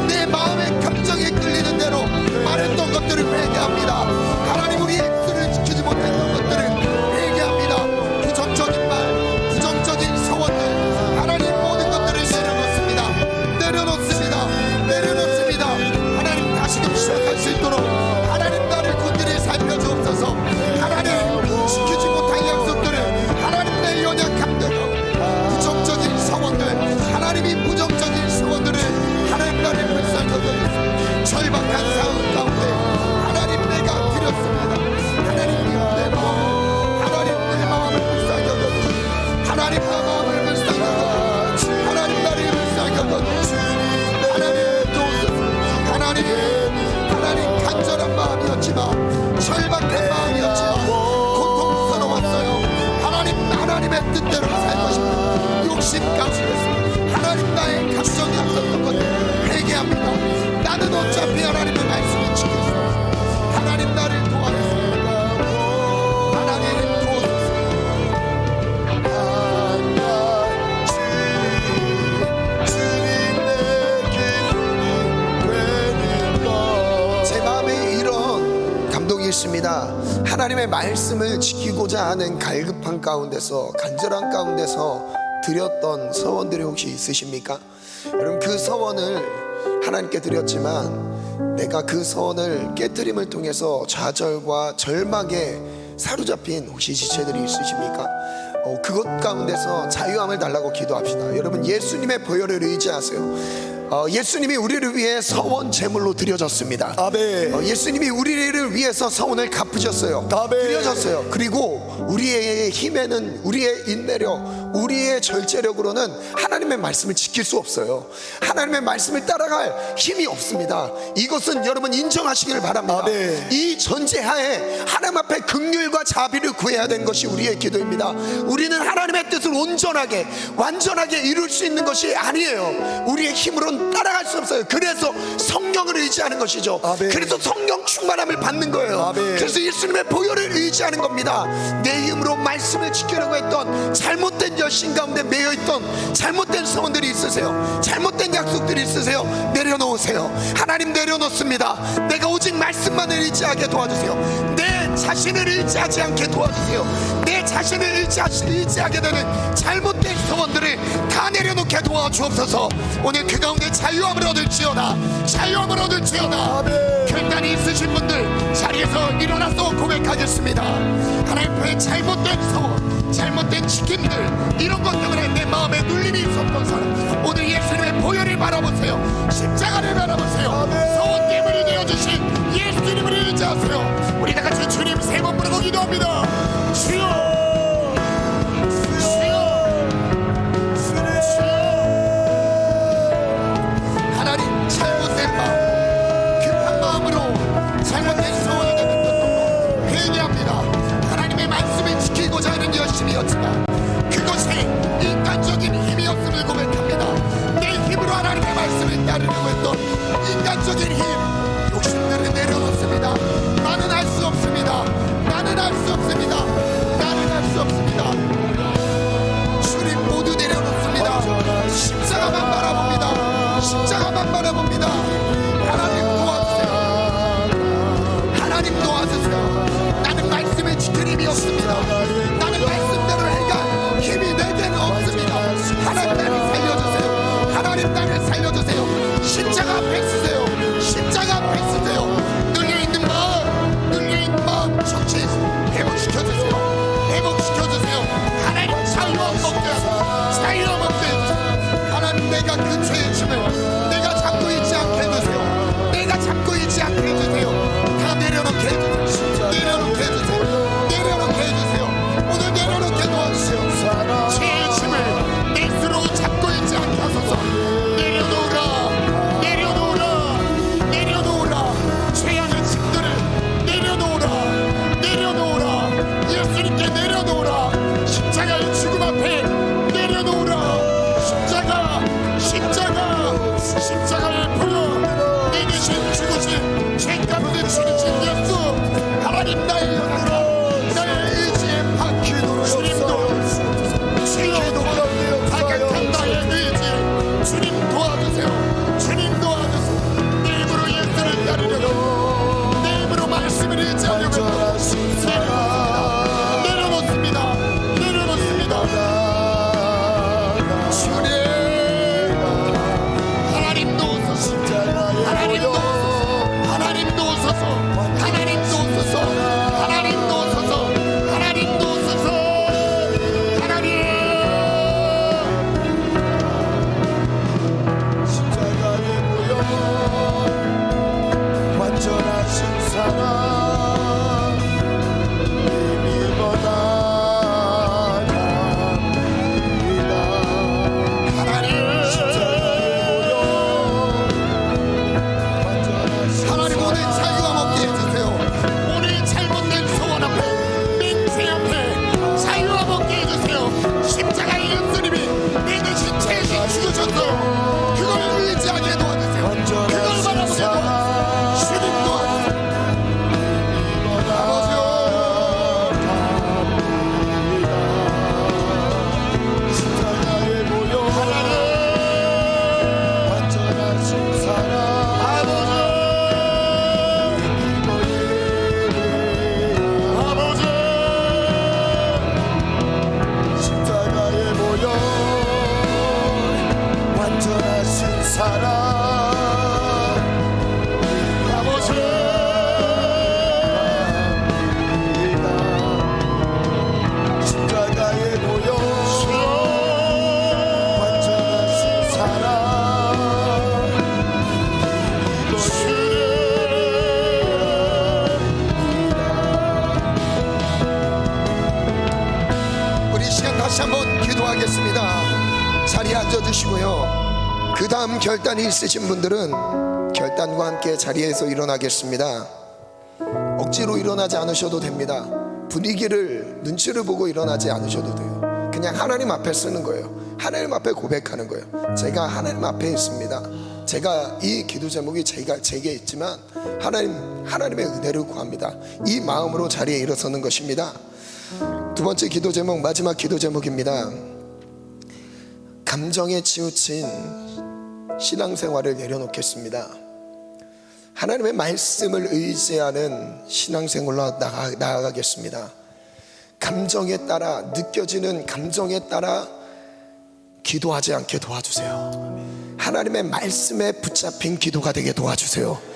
내 마음의 감정에 끌리는 대로 말했던 것들을 회개합니다. 하나님, 우리의 입술을 지키지 못했던 것들을 회개합니다. 부정적인 말, 부정적인 서원들, 하나님 모든 것들을 내려놓습니다. 내려놓습니다. 하나님, 다시금 시작할 수 있도록 하나님, 나를 굳건히 살펴주옵소서. 하나님, 지키지 못한 약속들을 하나님, 내 연약함대로 부정적인 서원들, 하나님이 부정적인 서원들을 하나님, 나를 불쌍히 여겨주옵소서. 절박한 상황 가운데 하나님, 내가 드렸습니다. 하나님, 내 마음, 하나님, 내 마음을 불쌍히 여겨주옵소서. 하나님, 내 마음을 불쌍히 여겨주옵소서. 하나님, 나를 불쌍히 여겨주옵소서. 하나님, 도우소서. 하나님, 간절한 마음이었지만, 절박한 마음이었지만 고통스러웠어요. 하나님의 뜻대로 살고 싶은 욕심 가지고 하나님, 나의 감정이 앞섰던 것을 회개합니다. 나는 어차피 하나님의 말씀을 지킬 수 없어. 하나님, 나를 도와주세요. 하나님, 도와주세요. 제 마음에 이런 감동이 있습니다. 하나님의 말씀을 지키고자 하는 갈급한 가운데서, 간절한 가운데서 드렸던 서원들이 혹시 있으십니까? 여러분, 그 서원을 하나님께 드렸지만 내가 그 서원을 깨뜨림을 통해서 좌절과 절망에 사로잡힌 혹시 지체들이 있으십니까? 그것 가운데서 자유함을 달라고 기도합시다. 여러분, 예수님의 보혈을 의지하세요. 예수님이 우리를 위해 서원 제물로 드려졌습니다. 아멘. 예수님이 우리를 위해서 서원을 갚으셨어요. 아멘. 드려졌어요. 그리고 우리의 힘에는, 우리의 인내력, 우리의 절제력으로는 하나님의 말씀을 지킬 수 없어요. 하나님의 말씀을 따라갈 힘이 없습니다. 이것은 여러분 인정하시길 바랍니다. 아멘. 이 전제하에 하나님 앞에 긍휼과 자비를 구해야 되는 것이 우리의 기도입니다. 우리는 하나님의 뜻을 온전하게, 완전하게 이룰 수 있는 것이 아니에요. 우리의 힘으로는 따라갈 수 없어요. 그래서 성령을 의지하는 것이죠. 아멘. 그래서 성령 충만함을 받는 거예요. 아멘. 그래서 예수님의 보혈을 의지하는 겁니다. 내 힘으로 말씀을 지키려고 했던 잘못된 열심 가운데 매여있던 잘못된 소원들이 있으세요. 잘못된 약속들이 있으세요. 내려놓으세요. 하나님, 내려놓습니다. 내가 오직 말씀만을 의지하게 도와주세요. 내 자신을 의지하지 않게 도와주세요. 내 자신을 의지하게 되는 잘못된 소원들을 다 내려놓게 도와주옵소서. 오늘 그 가운데 자유함을 얻을지어다. 자유함을 얻을지어다. 아멘. 결단이 있으신 분들 자리에서 일어나서 고백하겠습니다. 하나님 앞에 잘못된 소원, 잘못된 지킴들, 이런 것 때문에 내 마음에 눌림이 있었던 사람, 오늘 예수님의 보혈을 바라보세요. 십자가를 바라보세요. 아멘. 소원 예물을 내어주신 예수님을 의지하세요. 우리 다 같이 주님 세 번 부르고 기도합니다. 주여, 열심이었지만 그것이 인간적인 힘이었음을 고백합니다. 내 힘으로 하나님의 말씀을 따르려고 했던 인간적인 힘, 욕심들을 내려놓습니다. 나는 할 수 없습니다. 나는 할 수 없습니다. 나는 할 수 없습니다. 주님, 모두 내려놓습니다. 십자가만 바라봅니다. 십자가만 바라봅니다. 하나님 도와주세요. 하나님 도와주세요. 나는 말씀을 지킬 힘이 없습니다. 나는 말씀대로 내가 그 죄의 짐을 내가 잡고 있지 않게 해주세요. 내가 잡고 있지 않게 해주세요. 다 내려놓게 해주세요. 내려놓게 해주세요. 내려놓게 해주세요. 오늘 내려놓게 도와주세요. 죄의 짐을 내 스스로 잡고 있지 않게 하소서. 내려놓으라, 내려놓으라, 내려놓으라. 죄악의 짐들을 내려놓으라, 내려놓으라. 예수님께 내려놓으라. 십자가의 죽음 앞에 내려놓으라. 십자가에 보여 내 대신 죽으신 죄값을 치르신 예수 하나님, 나의 영광, 나의 의지에 박힌 주님도, 주여 파격한 나의 의지 주님 도와주세요. 주님 도와주세요. 내 입으로 예수를 따르려고, 내 입으로 말씀을 의지하려고 내려놓습니다. 내려놓습니다. 주님, 하나님도 오소서, 하나님도 오소서, 하나님도 오소서, 하나님도 오소서, 하나님도 오소서, 하나님도 오소서. 하나님, 십자가에 모여 완전하신 사랑 힘입어 나갑니다. 하나님, 하나님 오늘 자유와 먹게 해주세요. 오늘 잘못된 소원 앞에, 맹세 앞에 자유와 먹게 해주세요. 십자가의 예수님이 내 대신 죄신 죽으셨어요. 그걸 의지하게 도와주세요. 그걸 바라보게 도와주세요. 주님 도와주세요. 십자가에 모여 완전하신 사랑 십자가에 모여 완전하신 사랑 십자가에 모여 완전하신 사랑 우리 시간 다시 한번 기도하겠습니다. 자리에 앉아주시고요. 그 다음 결단이 있으신 분들은 결단과 함께 자리에서 일어나겠습니다. 억지로 일어나지 않으셔도 됩니다. 분위기를, 눈치를 보고 일어나지 않으셔도 돼요. 그냥 하나님 앞에 쓰는 거예요. 하나님 앞에 고백하는 거예요. 제가 하나님 앞에 있습니다. 제가 이 기도 제목이 제게 있지만 하나님의 은혜를 구합니다. 이 마음으로 자리에 일어서는 것입니다. 두 번째 기도 제목, 마지막 기도 제목입니다. 감정에 치우친 신앙생활을 내려놓겠습니다. 하나님의 말씀을 의지하는 신앙생활로 나아가겠습니다. 감정에 따라, 느껴지는 감정에 따라 기도하지 않게 도와주세요. 하나님의 말씀에 붙잡힌 기도가 되게 도와주세요.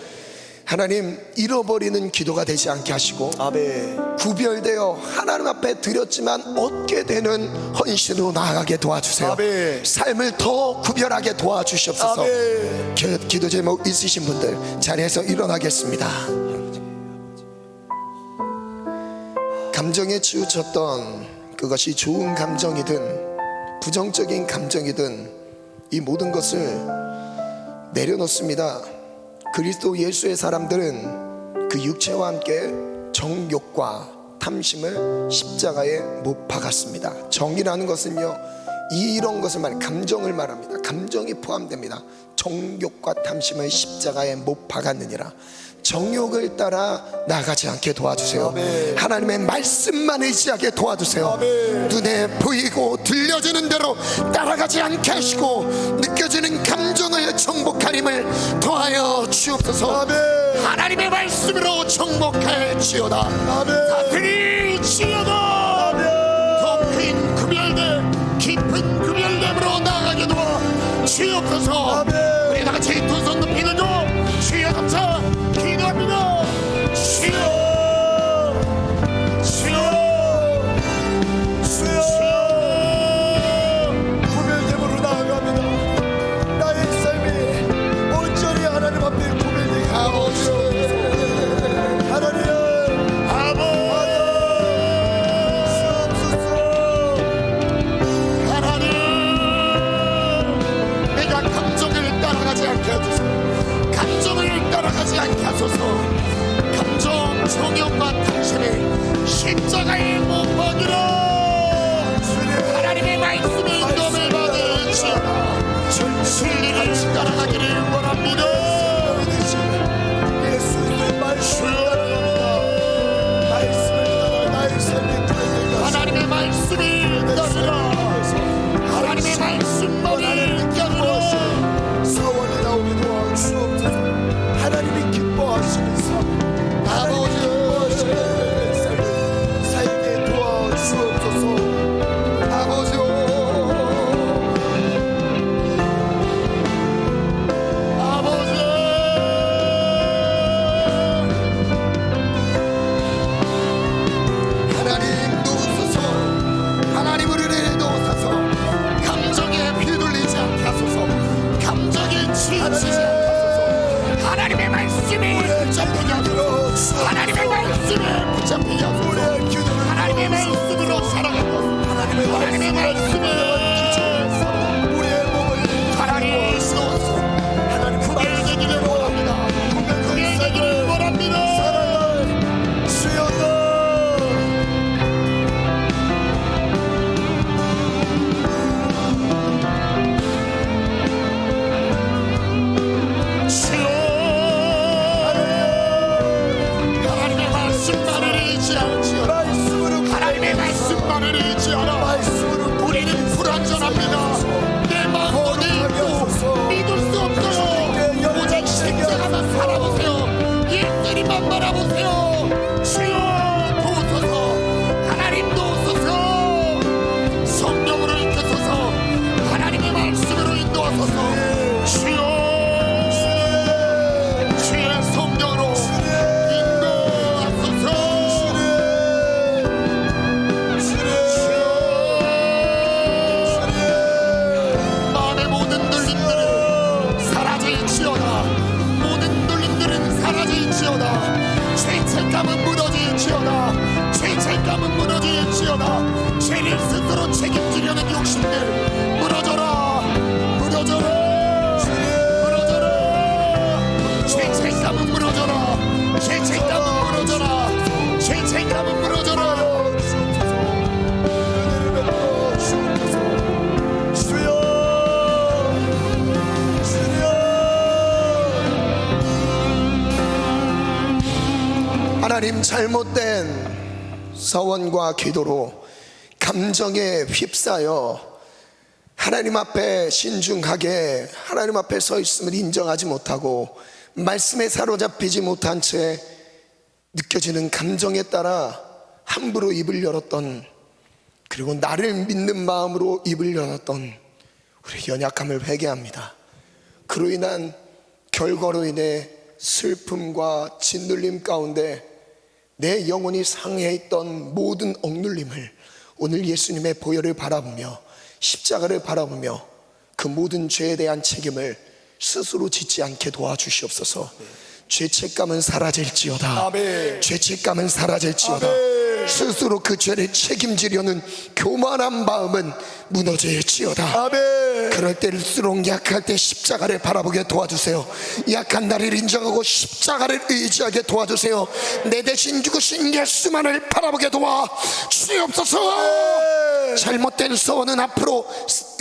하나님, 잃어버리는 기도가 되지 않게 하시고, 아멘. 구별되어 하나님 앞에 드렸지만 얻게 되는 헌신으로 나아가게 도와주세요. 아멘. 삶을 더 구별하게 도와주시옵소서. 아멘. 기도 제목 있으신 분들 자리에서 일어나겠습니다. 감정에 치우쳤던 그것이 좋은 감정이든 부정적인 감정이든 이 모든 것을 내려놓습니다. 그리스도 예수의 사람들은 그 육체와 함께 정욕과 탐심을 십자가에 못 박았습니다. 정이라는 것은요, 이런 것을 감정을 말합니다. 감정이 포함됩니다. 정욕과 탐심을 십자가에 못 박았느니라. 정욕을 따라 나가지 않게 도와주세요. 아멘. 하나님의 말씀만 의지하게 도와주세요. 아멘. 눈에 보이고 들려지는 대로 따라가지 않게 하시고 느껴지는 감정을 정복하림을 더하여 주옵소서. 아멘. 하나님의 말씀으로 정복할지어다. 아멘. 다스릴지어다. 높은 구별됨, 깊은 구별됨으로 나아가게 도와 주옵소서. 아멘. 우리 다같이 두 손 높이 들고 주여 감사 기도합니다. 주여, 주여, 주여. 구별됨으로 나아갑니다. 따라가지 않게 하소서. 감정을 따라가지 않게 하소서. 감정 정욕과 당신의 십자가에 못 박이라. 하나님의 말씀의 인도함을 받으시오나 진리를 따라가기를 원합니다. 예수님의 말씀을 하나님의 말씀을 따르라. 하나님의 말씀만을 따르라. 사원이 나오게 도와주옵소서. 하나님이 기뻐하시는 삶, 아버지 기뻐하시는 삶 살게 도와주옵소서. 아버지 아버지 하나님 도우소서. 하나님 우리를 도우소서. 감정에 휘둘리지 않게 하소서. 감정에 치우치지 않게 하소서. 하나님의 말씀에 붙잡히게 하소서. 하나님의 말씀에 붙잡히게 하소서. 하나님의 말씀으로 살아가고 하나님의 말씀에 우리의 몸을 하나님 도우소서. 하나님 그게 되기를 원합니다. 그게 되기를 원합니다. 사랑을 주여다. 주여 하나님의 말씀만을 의지하지어라. 말씀으로 하나님의 말씀만을 의지하라. 말씀으로 우리는 불완전합니다. 내 마음도 있고 믿을 수 없어요. 오직 십자가만 살아보세요. 예수님만 바라보세요. 주여 도우소서. 하나님 도우소서. 성령으로 이끄소서. 하나님의 말씀으로 인도하소서. 주여 주의 성령으로 인도하소서. 마음의 모든 눌림들은 사라질지어다. 모든 눌림들은 사라질지어다. 죄책감은 무너질지어다. 죄책감은 무너질지어다. 죄를 스스로 책임지려는 욕심들 무너져라. 무너져라. 무너져라. 죄책감은 무너져라. 죄책감은 무너져라. 죄책감은 무너져라. 하나님, 잘못된 서원과 기도로 감정에 휩싸여 하나님 앞에 신중하게 하나님 앞에 서 있음을 인정하지 못하고 말씀에 사로잡히지 못한 채 느껴지는 감정에 따라 함부로 입을 열었던, 그리고 나를 믿는 마음으로 입을 열었던 우리 연약함을 회개합니다. 그로 인한 결과로 인해 슬픔과 짓눌림 가운데 내 영혼이 상해 있던 모든 억눌림을 오늘 예수님의 보혈을 바라보며 십자가를 바라보며 그 모든 죄에 대한 책임을 스스로 짓지 않게 도와주시옵소서. 죄책감은 사라질지어다. 아멘. 죄책감은 사라질지어다. 아멘. 스스로 그 죄를 책임지려는 교만한 마음은 무너질지어다. 아멘. 그럴 때일수록 약할 때 십자가를 바라보게 도와주세요. 약한 나를 인정하고 십자가를 의지하게 도와주세요. 내 대신 죽으신 예수만을 바라보게 도와 주옵소서. 잘못된 소원은 앞으로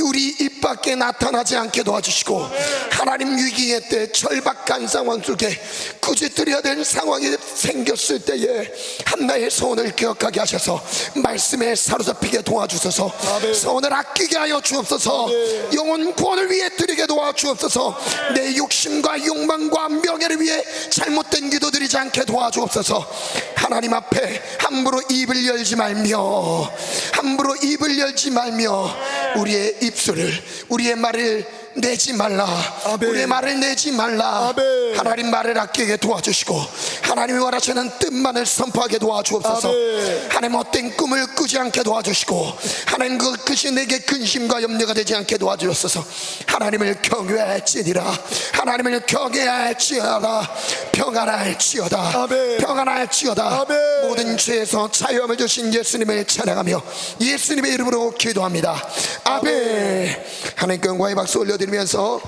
우리 입 밖에 나타나지 않게 도와주시고, 하나님 위기의 때 절박한 상황 속에 꾸짖드려야 될 상황이 생겼을 때에 한나의 소원을 기억하게 하셔서 말씀에 사로잡히게 도와주소서. 소원을 아끼게 하여 주옵소서. 영혼 구원을 위해 드리게 도와주옵소서. 내 욕심과 욕망과 명예를 위해 잘못된 기도 드리지 않게 도와주옵소서. 하나님 앞에 함부로 입을 열지 말며, 함부로 입을 열지 말며 우리의 입술을, 우리의 말을 내지 말라. 아멘. 우리의 말을 내지 말라. 아멘. 하나님 말을 아끼게 도와주시고 하나님이 원하시는 뜻만을 선포하게 도와주옵소서. 아멘. 하나님 헛된 꿈을 꾸지 않게 도와주시고 하나님 그 끝이 내게 근심과 염려가 되지 않게 도와주옵소서. 하나님을 경외할지니라. 하나님을 경외할지어다. 평안할지어다. 아멘. 평안할지어다. 아멘. 모든 죄에서 자유함을 주신 예수님을 찬양하며 예수님의 이름으로 기도합니다. 아멘. 하나님께 영광의 박수 올려드리면서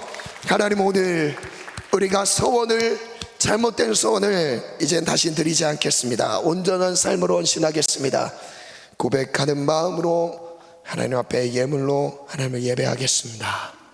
하나님, 오늘 우리가 소원을, 잘못된 소원을 이젠 다시 드리지 않겠습니다. 온전한 삶으로 헌신하겠습니다. 고백하는 마음으로 하나님 앞에 예물로 하나님을 예배하겠습니다.